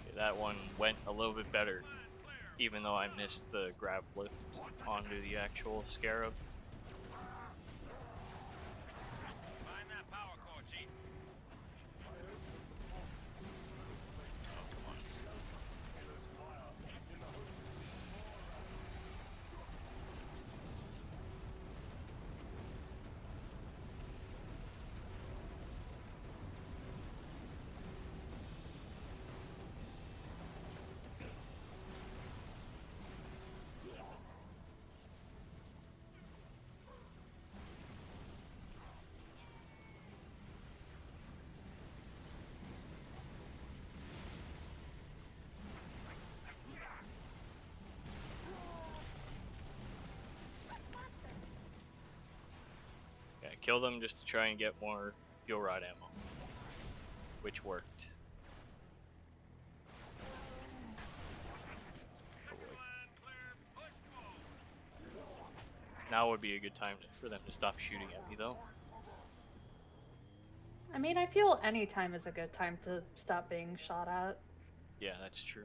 Okay, that one went a little bit better, even though I missed the grav lift onto the actual Scarab. Find that power cord, kill them just to try and get more fuel rod ammo, which worked. Now would be a good time for them to stop shooting at me, though. I mean, I feel any time is a good time to stop being shot at. Yeah, that's true.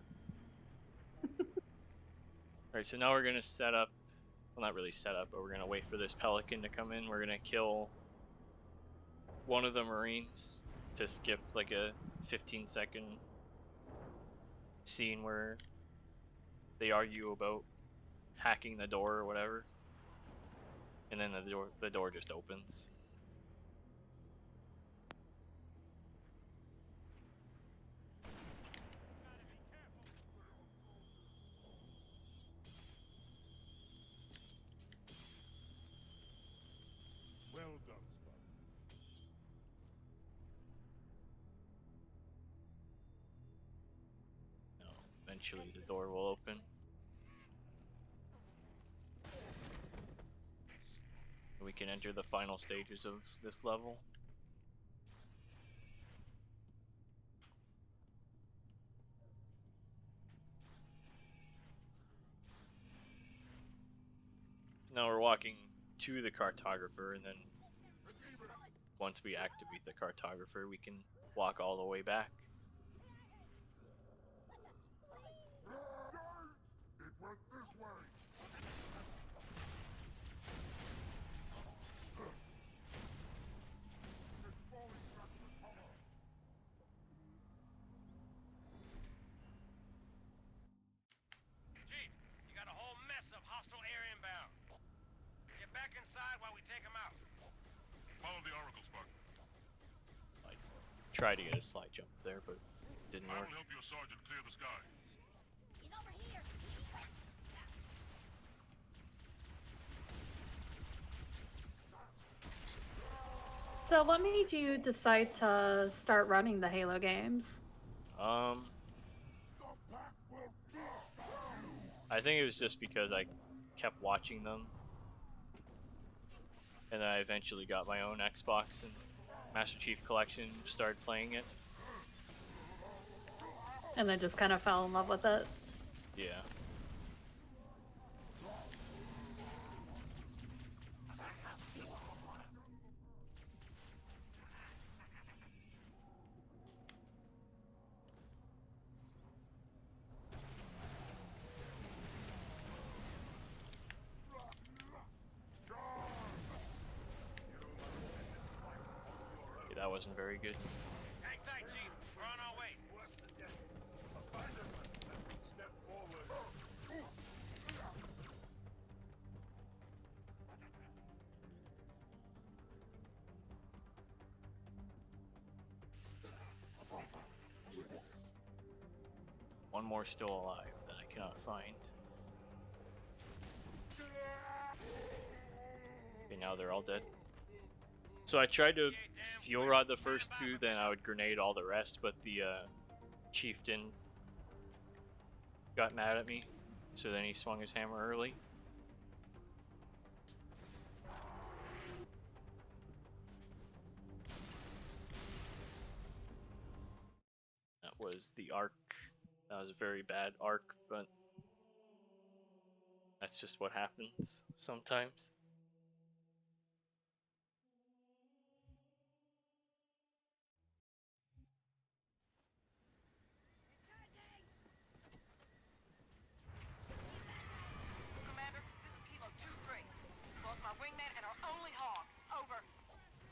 Alright, so now we're going to set up, well, not really set up, but we're going to wait for this pelican to come in. We're going to kill one of the Marines to skip like a 15-second scene where they argue about hacking the door or whatever. And then the door just opens. Well done, Spartan. No, eventually the door will open. We can enter the final stages of this level. So now we're walking to the cartographer, and then once we activate the cartographer, we can walk all the way back. It went this way. It's falling back to cover. Chief, you got a whole mess of hostile air inbound. Get back inside while we take them out. Follow the Oracle, Spartan. I tried to get a slide jump there, but it didn't I work. will help your sergeant clear the sky. He's over here. So what made you decide to start running the Halo games? I think it was just because I kept watching them, and then I eventually got my own Xbox and Master Chief Collection, started playing it. And then just kind of fell in love with it? Yeah. Okay, that wasn't very good. Hang tight, Chief. We're on our way. One more still alive that I cannot find. Okay, now they're all dead. So I tried to fuel rod the first two, then I would grenade all the rest, but the chieftain got mad at me, so then he swung his hammer early. That was the arc. That was a very bad arc, but that's just what happens sometimes. Commander, this is Kilo 2-3. Lost my wingman and our only hog. Over.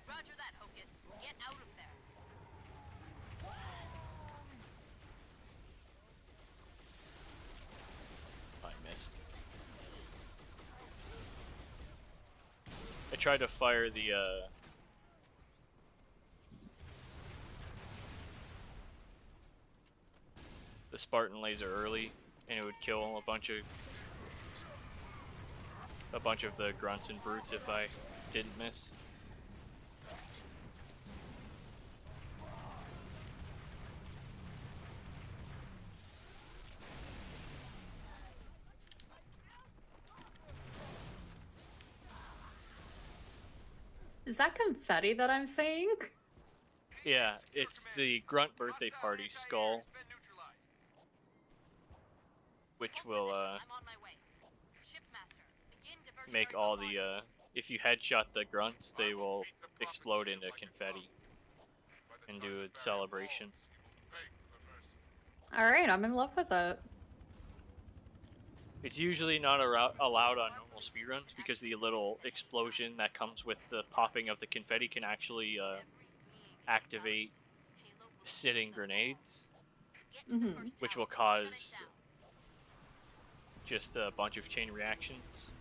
Roger that, Hocus. Get out of there. I missed. I tried to fire the Spartan laser early, and it would kill a bunch of the grunts and brutes if I didn't miss. Is that confetti that I'm seeing? Yeah, it's the Grunt birthday party skull, which will I'm on my way. Shipmaster, begin make diversionary all bombardment. the if you headshot the grunts, they will explode into confetti and do a celebration. Alright, I'm in love with it. It's usually not allowed on normal speedruns because the little explosion that comes with the popping of the confetti can actually activate sitting grenades, which will cause just a bunch of chain reactions,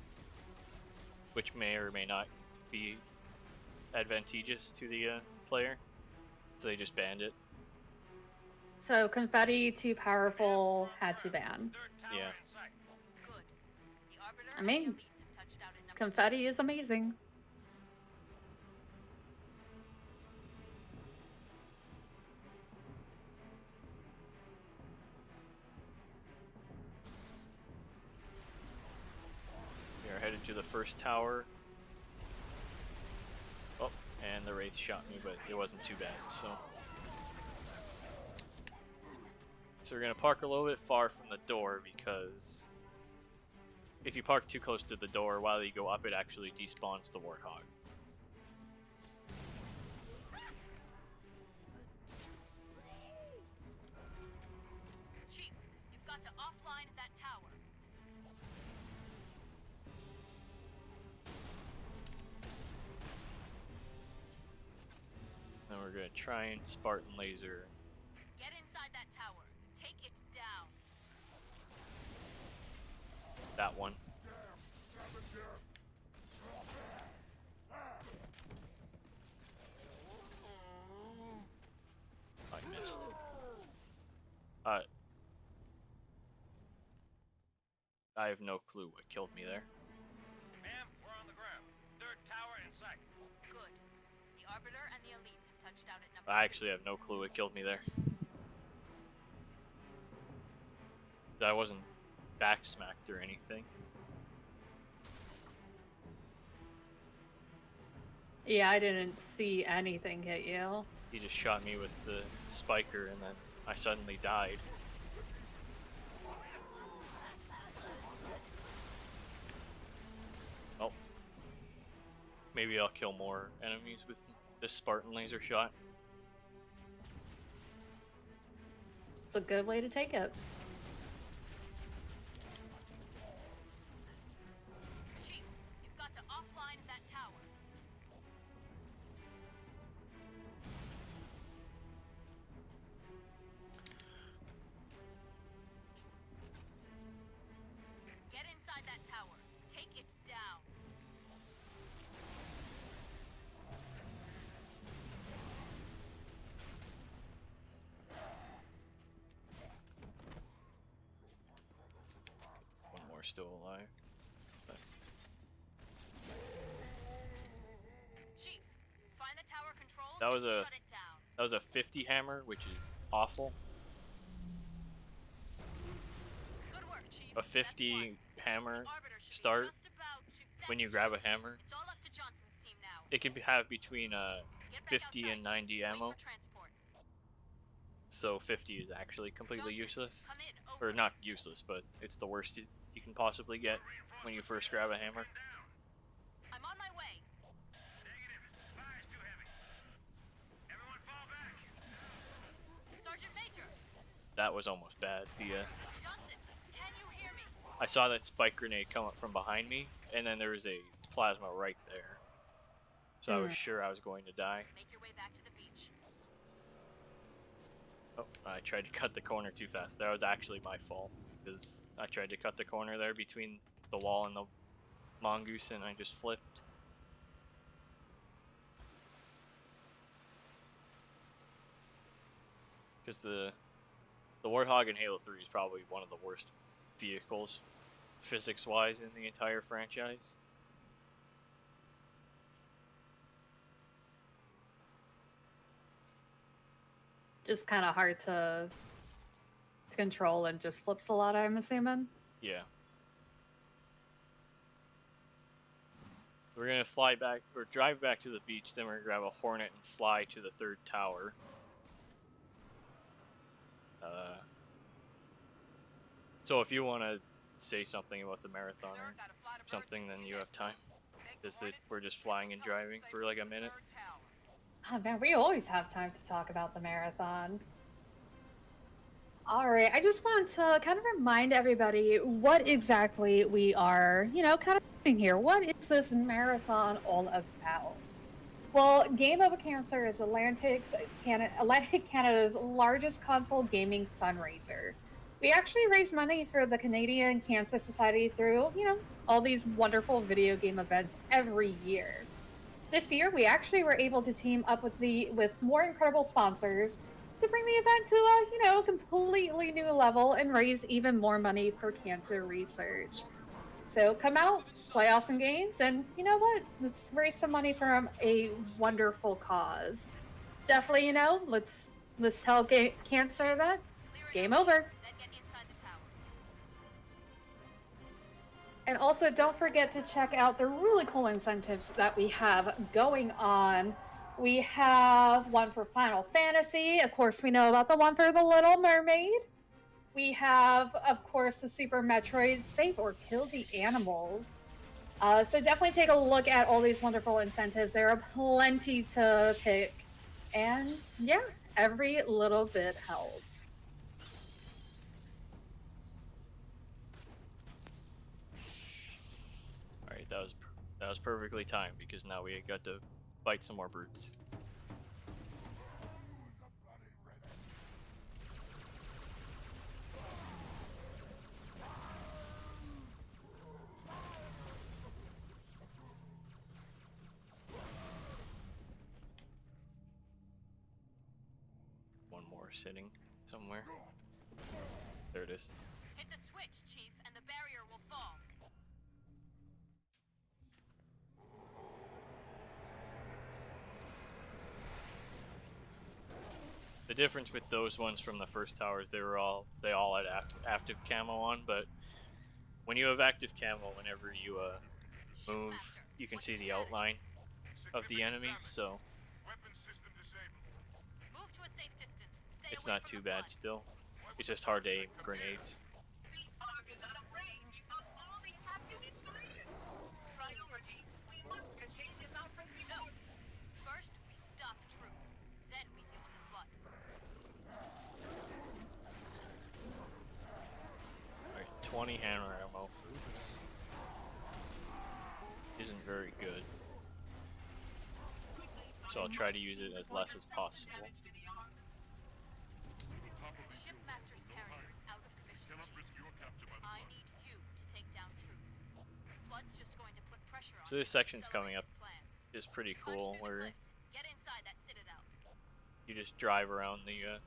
which may or may not be advantageous to the player. So they just banned it. So confetti too powerful, had to ban. Yeah. Good. The Arbiter I and mean, the elites have touched out in number confetti is amazing. We are headed to the first tower. Oh, and the Wraith shot me, but it wasn't too bad, so we're gonna park a little bit far from the door because if you park too close to the door while you go up, it actually despawns the Warthog. Chief, you've got to offline that tower. Then we're gonna try and Spartan laser Get inside that tower. Take it down. that one. I missed. I have no clue what killed me there. Ma'am, we're on the ground. Third tower in sight. Good. The Arbiter and the elites have touched out at number I actually have no clue what killed me there. I wasn't backsmacked or anything. Yeah, I didn't see anything hit you. He just shot me with the spiker and then I suddenly died. Oh. Maybe I'll kill more enemies with this Spartan laser shot. It's a good way to take it. Chief, you've got to offline that tower. Get inside that tower. Take it down. One more still alive. But Chief, find the tower controls That was and a- shut it down. that was a 50 hammer, which is awful. Good work, Chief. A That's 50 one. hammer The Arbiter should be start just about to... when you That's grab a two. hammer. It's all up to Johnson's team now. It can have between Get back 50 outside, and 90 Chief. Wait ammo. for transport. So 50 is actually completely Johnson, useless. come in. Over. Or not useless, but it's the worst you can possibly get when you first grab a hammer. I'm on my way. Negative. Fire's too heavy. Everyone fall back. Sergeant Major. That was almost bad. Johnson, can you hear me? I saw that spike grenade come up from behind me, and then there was a plasma right there. So I was sure I was going to die. Make your way back to the beach. Oh, I tried to cut the corner too fast. That was actually my fault, because I tried to cut the corner there between the wall and the mongoose, and I just flipped. Because the Warthog in Halo 3 is probably one of the worst vehicles, physics-wise, in the entire franchise. Just kind of hard to control and just flips a lot, I'm assuming. Yeah. We're gonna fly back or drive back to the beach. Then we're gonna grab a Hornet and fly to the 3rd tower. So if you want to say something about the marathon or something, then you have time. Because we're just flying and driving for like a minute. Oh man, we always have time to talk about the marathon. All right, I just want to kind of remind everybody what exactly we are, kind of doing here. What is this marathon all about? Well, Game Over Cancer is Atlantic Canada's largest console gaming fundraiser. We actually raise money for the Canadian Cancer Society through, all these wonderful video game events every year. This year, we actually were able to team up with more incredible sponsors to bring the event to a, completely new level and raise even more money for cancer research. So come out, play awesome games, and you know what? Let's raise some money from a wonderful cause. Definitely, let's tell cancer that game over. Then get inside the tower. And also, don't forget to check out the really cool incentives that we have going on. We have one for Final Fantasy. Of course, we know about the one for The Little Mermaid. We have, of course, the Super Metroid Save or Kill the Animals. So definitely take a look at all these wonderful incentives. There are plenty to pick. And yeah, every little bit helps. Alright, that was perfectly timed because now we got to fight some more brutes. One more sitting somewhere. There it is. Hit the switch, Chief, and the barrier will fall. The difference with those ones from the first tower is they all had active camo on, but when you have active camo, whenever you move, you can see the outline of the enemy, so Weapons system disabled. Move to a safe distance. Stay it's away not from too the bad flood. still. It's just hard to aim grenades. The ARG is out of range of all the active installations. Priority, we must contain this outbreak before... First, we stop Truth. Then we deal with the flood. Alright, 20 hammer ammo for this. Isn't very good. So I'll try to use it as less as possible. Shipmaster's carrier is out of commission, Cannot Chief. risk your capture by the I need you to take down Truth. Flood's just going to put pressure on So this him to section's coming accelerate up his plans. is pretty Punch cool, through the where cliffs. Get inside that citadel. you just drive around the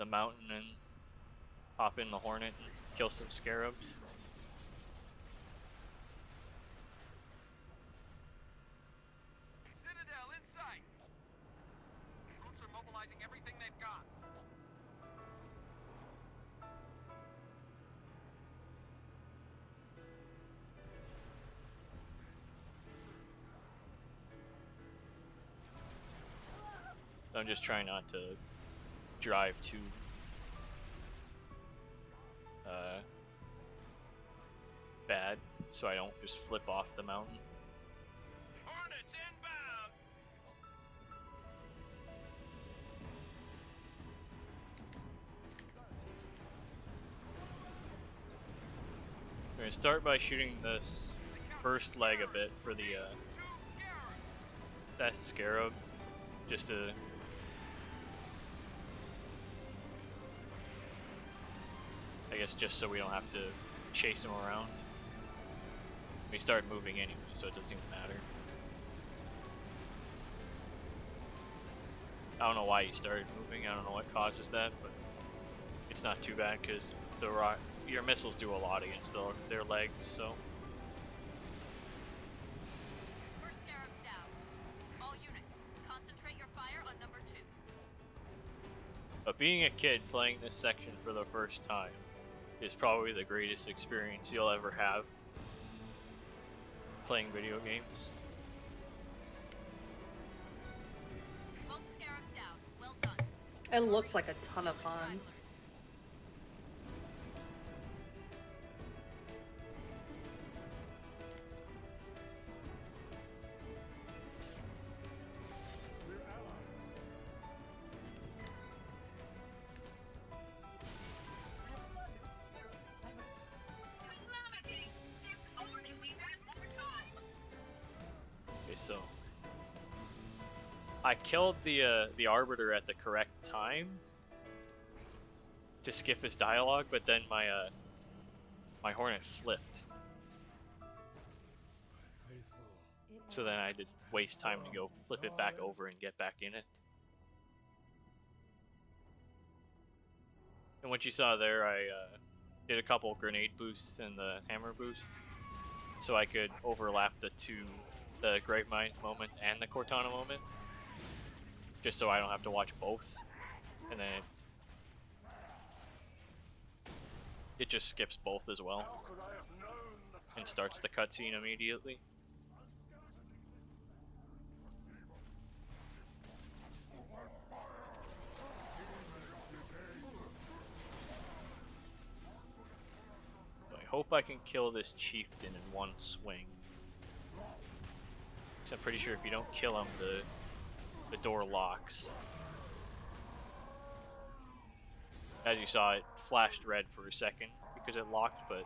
mountain and hop in the Hornet and kill some scarabs. Citadel in sight. Troops are mobilizing everything they've got. I'm just trying not to drive too bad, so I don't just flip off the mountain. Hornets inbound. We're gonna start by shooting this first leg a bit for the Two scarabs. best scarab, just to I guess just so we don't have to chase him around. We start moving anyway, so it doesn't even matter. I don't know why you started moving. I don't know what causes that, but it's not too bad because your missiles do a lot against their legs. So First scarab's down. All units, concentrate your fire on number 2. but being a kid playing this section for the first time is probably the greatest experience you'll ever have. playing video games. Both scarabs down. Well done. It looks like a ton of fun. Stragglers. We're allies. Calamity! If only we had more time! Okay, so I killed the Arbiter at the correct time to skip his dialogue, but then my Hornet flipped. Faithful. So then I had to waste time to go flip it back over and get back in it. And what you saw there, I did a couple grenade boosts and the hammer boost, so I could overlap the Great Mind moment and the Cortana moment, just so I don't have to watch both. And then it just skips both as well How could I have known the and starts the cutscene immediately. I hope I can kill this chieftain in one swing. 'Cause I'm pretty sure if you don't kill him, the door locks. As you saw, it flashed red for a second because it locked, but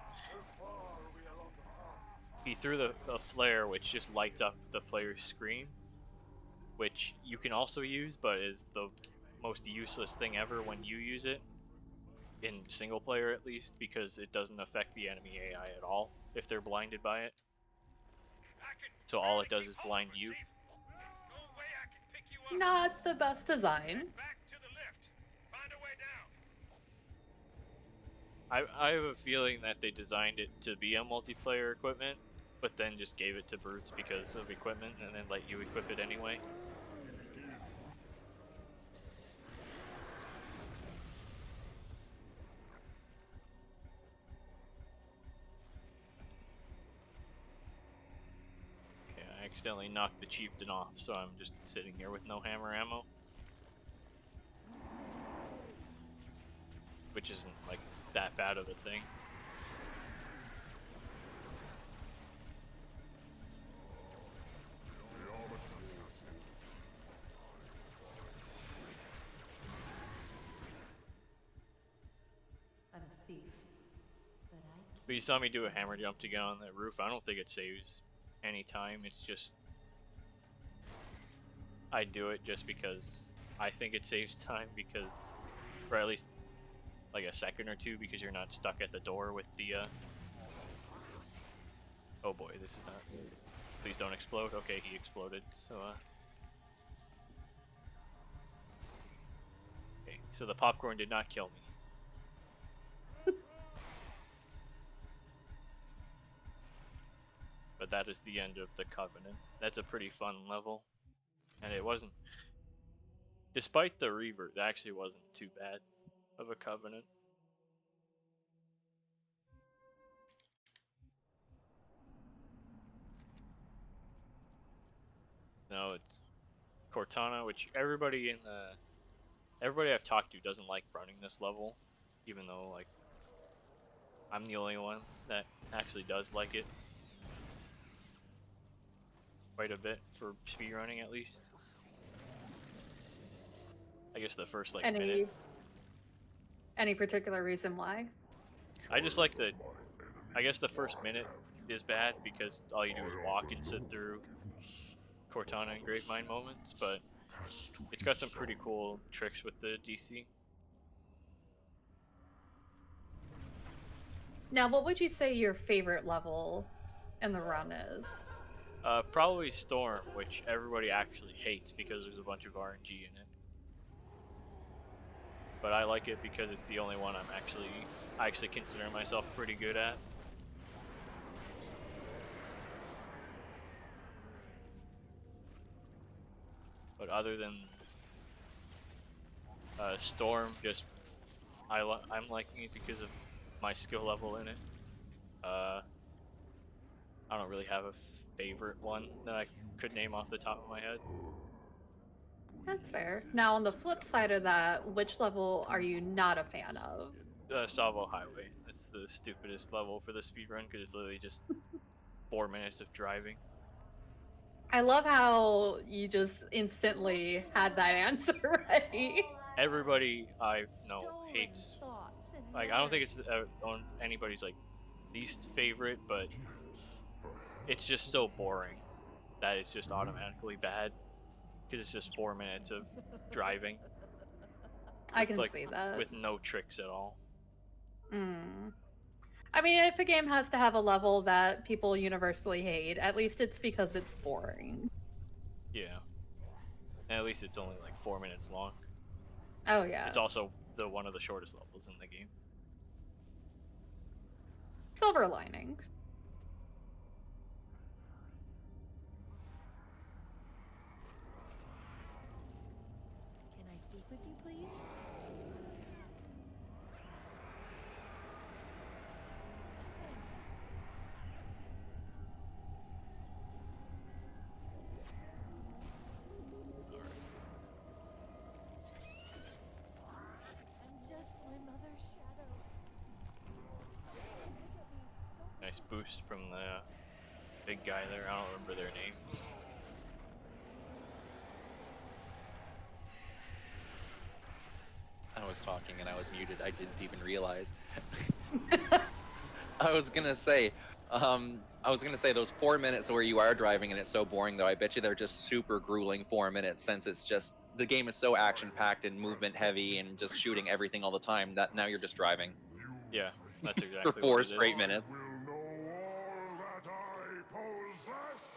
he threw the flare, which just lights up the player's screen, which you can also use, but is the most useless thing ever when you use it, in single player at least, because it doesn't affect the enemy AI at all if they're blinded by it. I can So all it barely does is keep blind over, you. Chief. No way I can pick you up. Not the best design. Head back to the lift. Find a way down. I have a feeling that they designed it to be a multiplayer equipment, but then just gave it to brutes because of equipment, and then let you equip it anyway. Okay, I accidentally knocked the chieftain off, so I'm just sitting here with no hammer ammo. Which isn't like that bad of a thing. I'm a thief, but I But you saw me do a hammer jump to get on that roof. I don't think it saves any time. It's just I do it just because I think it saves time, because, or at least like a second or two, because you're not stuck at the door with the oh boy, this is not, please don't explode. Okay, he exploded. So okay, so the popcorn did not kill me. But that is the end of the Covenant. That's a pretty fun level, and it wasn't, despite the revert, that actually wasn't too bad of a Covenant. No, it's Cortana, which everybody I've talked to doesn't like running this level, even though like I'm the only one that actually does like it quite a bit for speedrunning, at least. I guess the first like minute. Any particular reason why? I just like I guess the first minute is bad because all you do is walk and sit through Cortana and Great Mind moments, but it's got some pretty cool tricks with the DC. Now, what would you say your favorite level in the run is? Probably Storm, which everybody actually hates because there's a bunch of RNG in it. But I like it because it's the only one I actually consider myself pretty good at. But other than Storm, just I'm liking it because of my skill level in it. I don't really have a favorite one that I could name off the top of my head. That's fair. Now, on the flip side of that, which level are you not a fan of? Salvo Highway. That's the stupidest level for the speedrun because it's literally just 4 minutes of driving. I love how you just instantly had that answer ready. Everybody I know hates. Like, I don't think it's on anybody's like least favorite, but it's just so boring that it's just automatically bad because it's just 4 minutes of driving. I can like, see that. with no tricks at all. I mean, if a game has to have a level that people universally hate, at least it's because it's boring. Yeah. And at least it's only like 4 minutes long. Oh, yeah. It's also one of the shortest levels in the game. Silver lining. Can I speak with you, please? I'm just my mother's shadow. Nice boost from the big guy there. I don't remember their names. I was talking and I was muted. I didn't even realize. I was gonna say those 4 minutes where you are driving and it's so boring though. I bet you they're just super grueling 4 minutes since it's just the game is so action packed and movement heavy and just shooting everything all the time that now you're just driving. Yeah, that's exactly For 4 what it straight is. minutes. Will know all that I possess.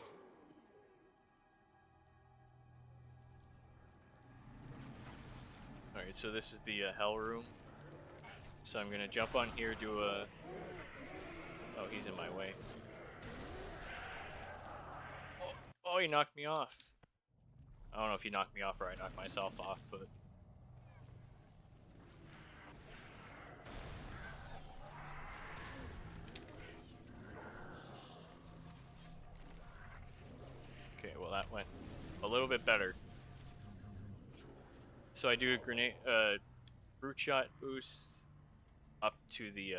Alright, so this is the hell room. So I'm gonna jump on here, do a... Oh, he's in my way. Oh, he knocked me off. I don't know if he knocked me off or I knocked myself off, but... Okay, well that went a little bit better. So I do a grenade, brute shot boost up to the,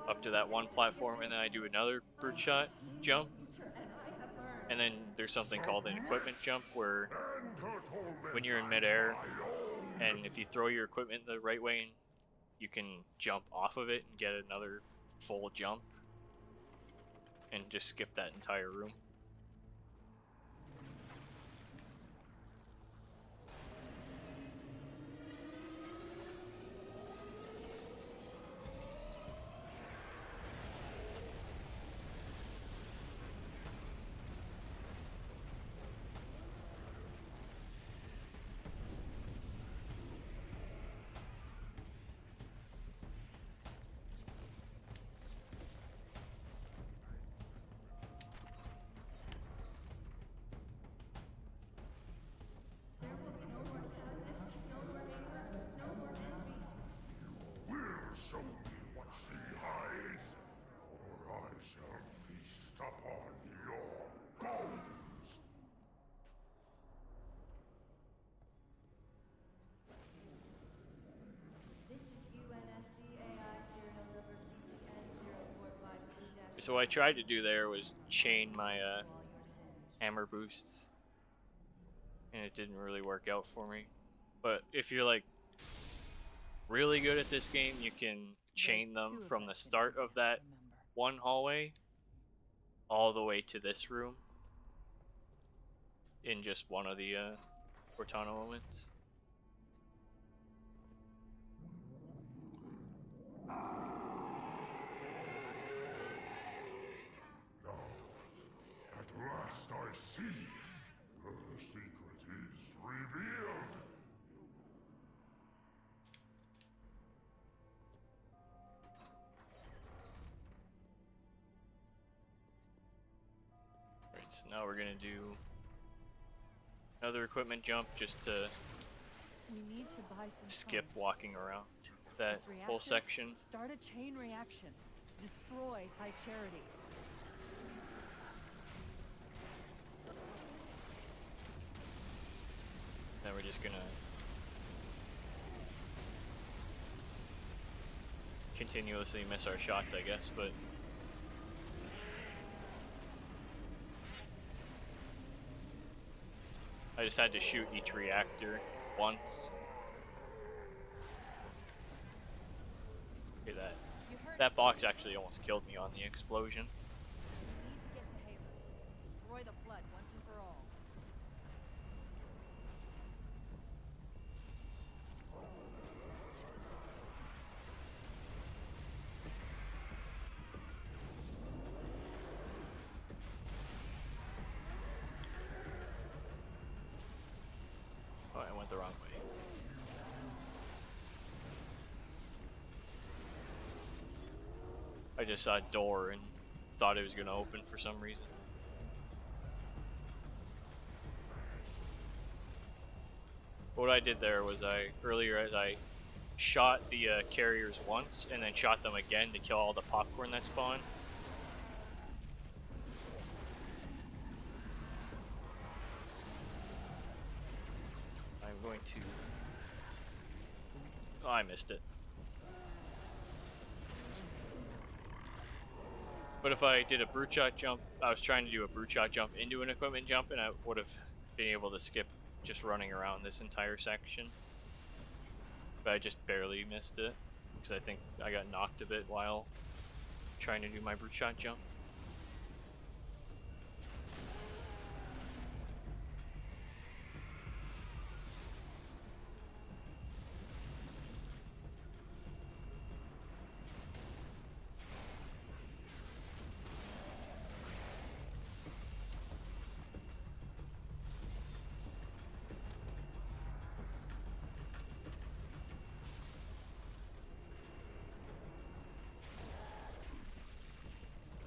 up to that one platform, and then I do another brute shot jump. And then there's something called an equipment jump, where when you're in midair, and if you throw your equipment the right way, you can jump off of it and get another full jump, and just skip that entire room. Show me what she hides, or I shall feast upon your bones. This is UNSC AI serial number CTN 0452-. So what I tried to do there was chain my hammer boosts, and it didn't really work out for me. But if you're like really good at this game, you can chain them from the start of that one hallway all the way to this room in just one of the Cortana moments. Now, at last I see. Her secret is revealed. Right, so now we're gonna do another equipment jump just to We need to buy some skip time. walking around that This whole reactor, section. Start a chain reaction. Destroy High Charity. Then we're just gonna continuously miss our shots, I guess, but I just had to shoot each reactor once. Okay, that box actually almost killed me on the explosion. We need to get to Halo. Destroy the flood once and for all. Oh, I went the wrong way. I just saw a door and thought it was going to open for some reason. What I did there was I shot the carriers once and then shot them again to kill all the popcorn that spawned. I'm going to... Oh, I missed it. But if I did a brute shot jump, I was trying to do a brute shot jump into an equipment jump, and I would have been able to skip just running around this entire section. But I just barely missed it, because I think I got knocked a bit while trying to do my brute shot jump.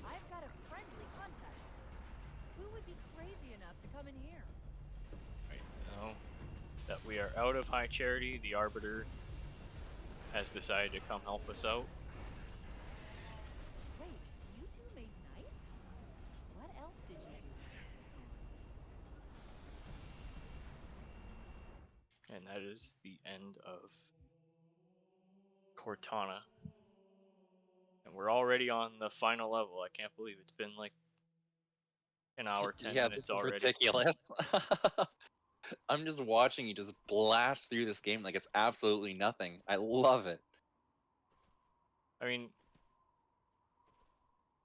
I've got a friendly contact. Who would be crazy enough to come in here? Right now that we are out of High Charity, the Arbiter has decided to come help us out. Wait, you two made nice? What else did you do? And that is the end of Cortana. And we're already on the final level. I can't believe it's been like an hour, 10 Yeah, minutes this is already. ridiculous. I'm just watching you just blast through this game like it's absolutely nothing. I love it. I mean,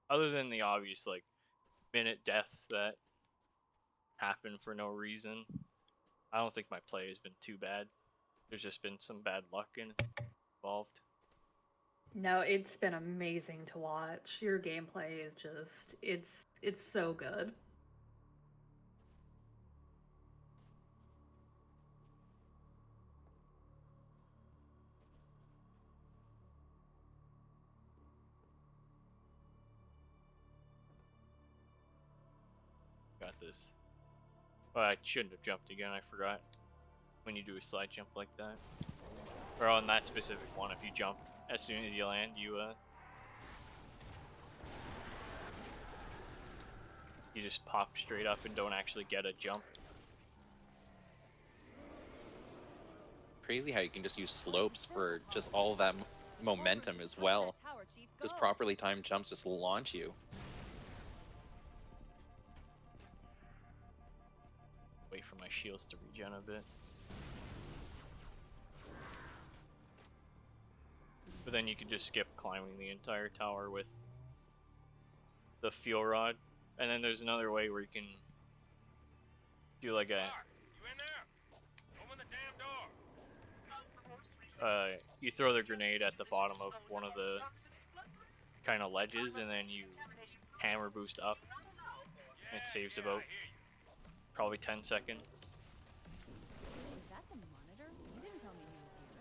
other than the obvious like minute deaths that happen for no reason, I don't think my play has been too bad. There's just been some bad luck involved. No, it's been amazing to watch. Your gameplay is just it's so good. Got this. Well, I shouldn't have jumped again, I forgot. When you do a slide jump like that. Or on that specific one, if you jump, as soon as you land, you just pop straight up and don't actually get a jump. Crazy how you can just use slopes for just all of that momentum as well. That tower, Chief, Just go. properly timed jumps just launch you. Wait for my shields to regen a bit. But then you can just skip climbing the entire tower with the fuel rod. And then there's another way where you can do like a... You in there? Open the damn door. you throw the grenade at the bottom of one of the kind of ledges, and then you hammer boost up. And it saves about probably 10 seconds. Is that the monitor? You didn't tell me he was here.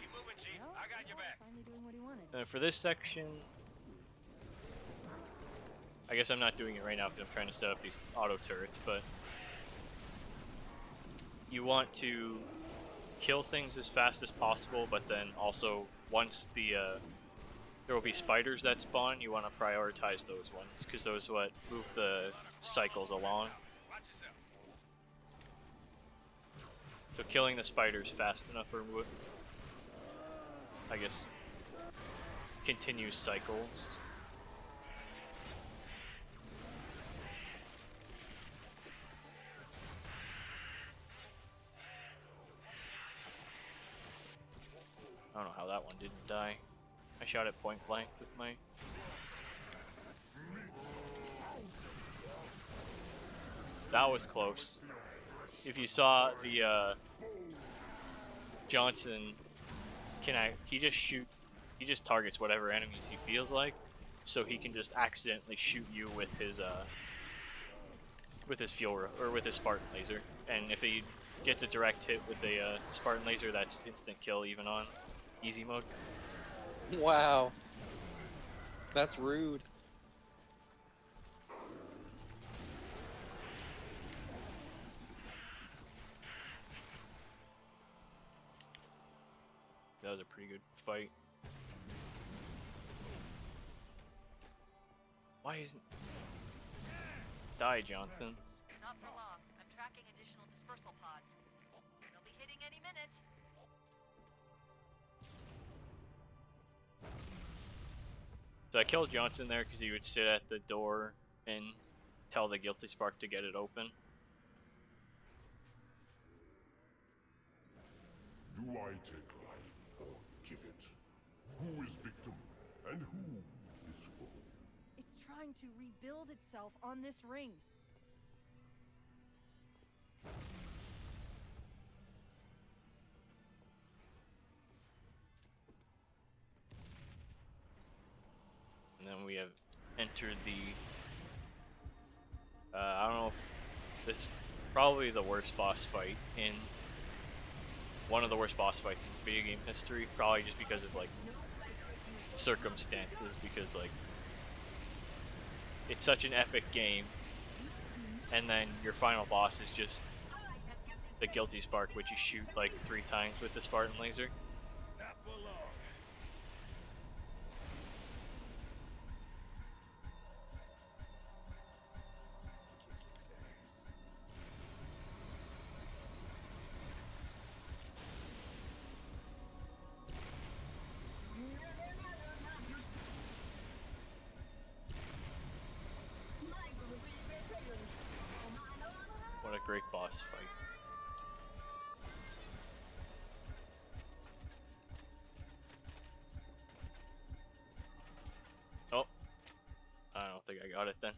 Keep moving, Chief. Well, I got your back. finally doing what he wanted. And for this section, I guess I'm not doing it right now because I'm trying to set up these auto turrets, but you want to kill things as fast as possible, but then also once there will be spiders that spawn, you want to prioritize those ones because those what move the cycles along. Watch yourself. So killing the spiders fast enough or I guess continues cycles. I don't know how that one didn't die. I shot it point blank with my... That was close. If you saw the Johnson he just targets whatever enemies he feels like, so he can just accidentally shoot you with his fuel or with his Spartan laser. And if he gets a direct hit with a Spartan laser, that's instant kill even on easy mode. Wow. That's rude. That was a pretty good fight. Why isn't... Die, Johnson. Not for long. I'm tracking additional dispersal pods. They'll be hitting any minute. So I killed Johnson there because he would sit at the door and tell the Guilty Spark to get it open. Do I take life or give it? Who is victim and who is foe? It's trying to rebuild itself on this ring. And then we have entered the... I don't know if this is probably the worst boss fight in... One of the worst boss fights in video game history, probably just because of like circumstances, because like it's such an epic game, and then your final boss is just the Guilty Spark, which you shoot like 3 times with the Spartan laser. Not for long. What a great boss fight. Oh, I don't think I got it then.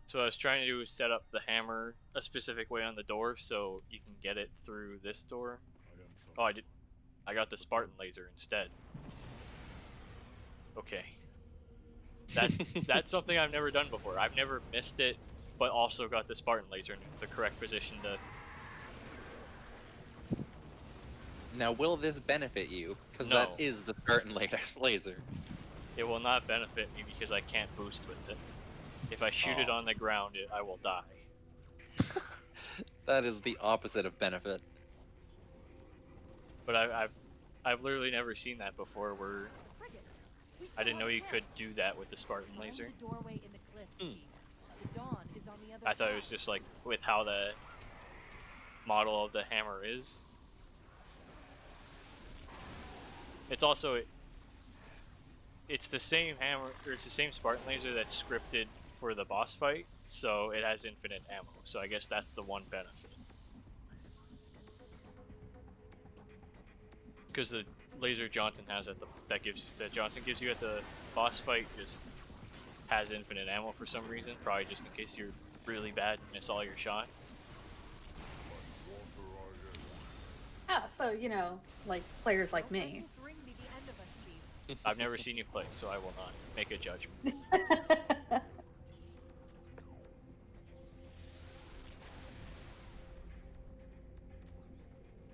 So what I was trying to do is set up the hammer a specific way on the door so you can get it through this door. Oh, I did. I got the Spartan laser instead. Okay. That's something I've never done before. I've never missed it, but also got the Spartan laser in the correct position to... Now, will this benefit you? Because No. that is the Spartan laser. It will not benefit me because I can't boost with it. If I shoot it on the ground, I will die. That is the opposite of benefit. But I've literally never seen that before where Frigate, we I didn't still know have you a could chance. do that with the Spartan Find laser. the doorway in the cliffs, Chief. The dawn is on the other I thought it was side. just like with how the model of the hammer is. It's also it's the same hammer, or it's the same Spartan laser that's scripted for the boss fight, so it has infinite ammo. So I guess that's the one benefit. Because the laser Johnson has at that Johnson gives you at the boss fight just has infinite ammo for some reason, probably just in case you're really bad and miss all your shots. Yeah, so, you know, like players like Don't let me. this ring be the end of us, Chief. I've never seen you play, so I will not make a judgment.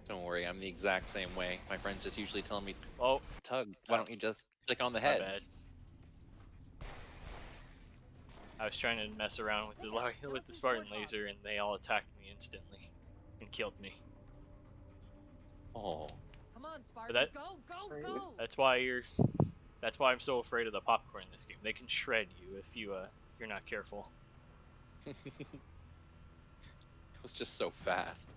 Don't worry, I'm the exact same way. My friends just usually tell me, Oh, Tug, why don't you just click on the my bad. heads? I was trying to mess around with the Spartan laser, and they all attacked me instantly and killed me. Oh, Come Come on, Spark. That- Go, go, Right. go. That's why I'm so afraid of the popcorn in this game. They can shred you if you're not careful. It was just so fast.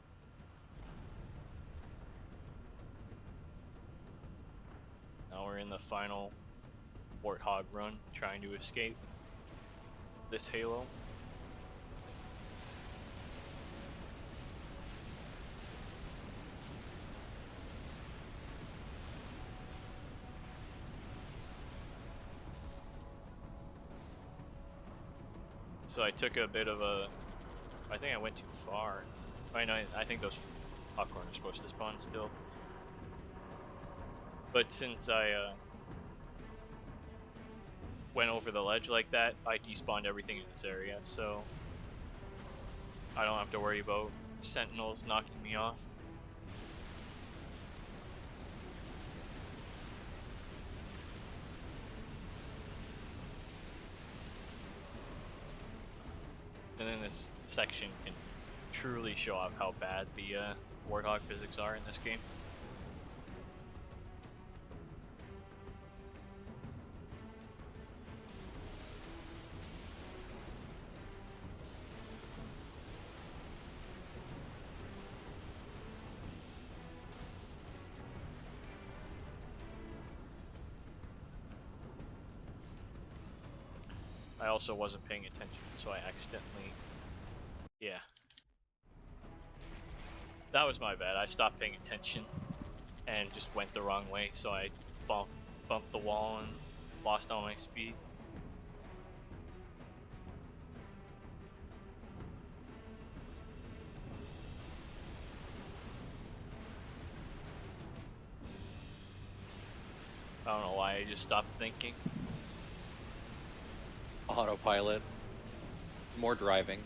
Now we're in the final Warthog run, trying to escape this Halo. So I took a bit of a... I think I went too far. I think those popcorn are supposed to spawn still. But since I went over the ledge like that, I despawned everything in this area, so I don't have to worry about sentinels knocking me off. And then this section can truly show off how bad the Warthog physics are in this game. I also wasn't paying attention, so I accidentally... Yeah. That was my bad. I stopped paying attention and just went the wrong way, so I bumped the wall and lost all my speed. I don't know why I just stopped thinking. Autopilot. More driving.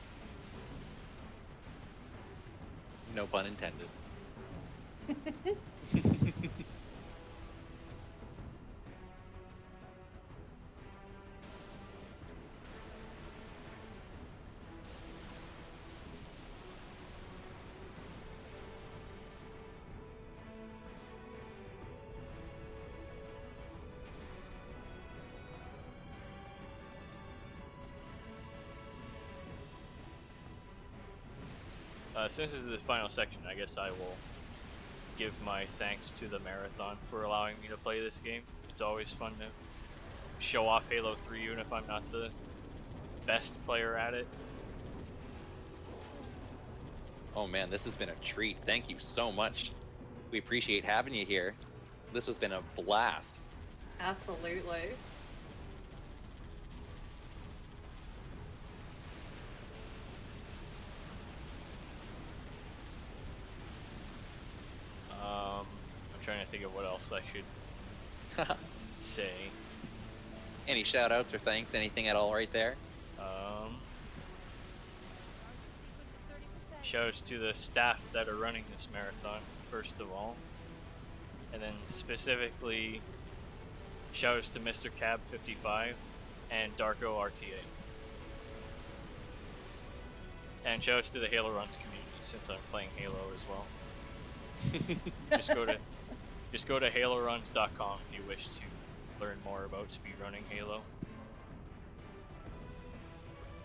No pun intended. Since this is the final section, I guess I will give my thanks to the Marathon for allowing me to play this game. It's always fun to show off Halo 3 even if I'm not the best player at it. Oh man, this has been a treat. Thank you so much. We appreciate having you here. This has been a blast. Absolutely. I'm trying to think of what else I should say. Any shout outs or thanks, anything at all right there? Shoutouts to the staff that are running this marathon, first of all. And then specifically, shoutouts to Mr. Cab 55 and Darko RTA. And shoutouts to the Halo Runs community, since I'm playing Halo as well. just go to haloruns.com if you wish to learn more about speedrunning Halo.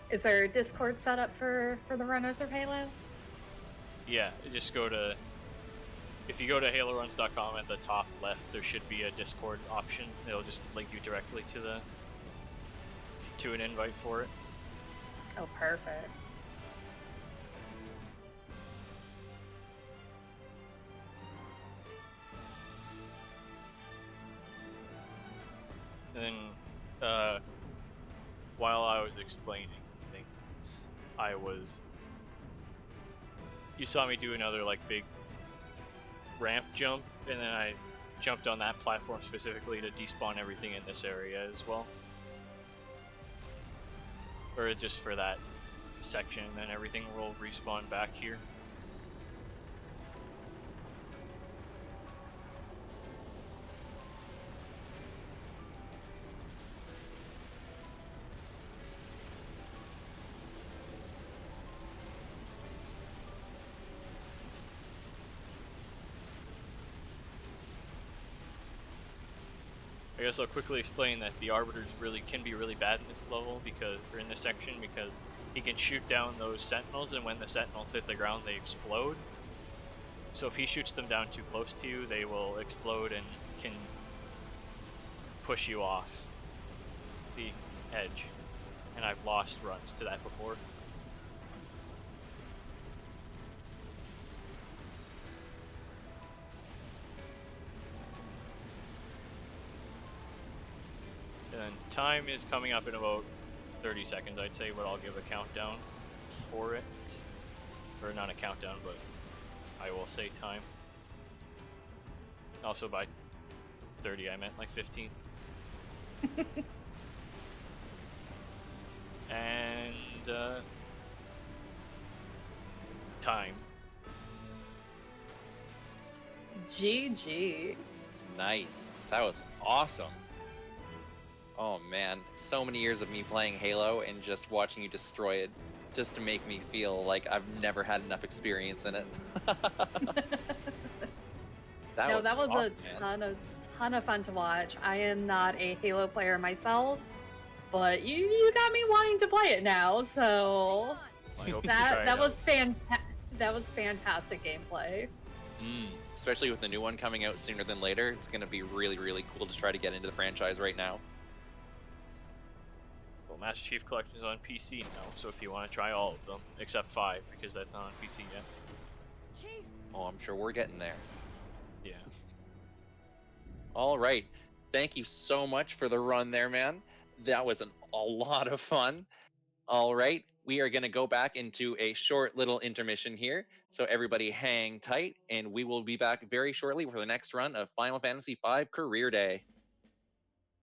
Is there a Discord set up for the runners of Halo? Yeah, just go to... If you go to haloruns.com at the top left, there should be a Discord option. It'll just link you directly to an invite for it. Oh, perfect. And then, while I was explaining things, you saw me do another, like, big ramp jump, and then I jumped on that platform specifically to despawn everything in this area as well. Or just for that section, and then everything will respawn back here. guess I'll quickly explain that the Arbiters can be really bad in this level or in this section because he can shoot down those Sentinels, and when the Sentinels hit the ground, they explode. So if he shoots them down too close to you, they will explode and can push you off the edge. And I've lost runs to that before. And time is coming up in about 30 seconds, I'd say, but I'll give a countdown for it. Or not a countdown, but I will say time. Also by 30, I meant like 15. And time. GG. Nice. That was awesome. Oh man, so many years of me playing Halo and just watching you destroy it just to make me feel like I've never had enough experience in it. That was that was awesome, a man. ton of fun to watch. I am not a Halo player myself, but you got me wanting to play it now. So I hope you try it that was out. that was fantastic gameplay. Especially with the new one coming out sooner than later, it's going to be really, really cool to try to get into the franchise right now. Well, Master Chief Collection is on PC now, so if you want to try all of them, except 5, because that's not on PC yet. Chief! Oh, I'm sure we're getting there. Yeah. All right. Thank you so much for the run there, man. That was a lot of fun. All right. We are going to go back into a short little intermission here. So everybody hang tight, and we will be back very shortly for the next run of Final Fantasy V Career Day.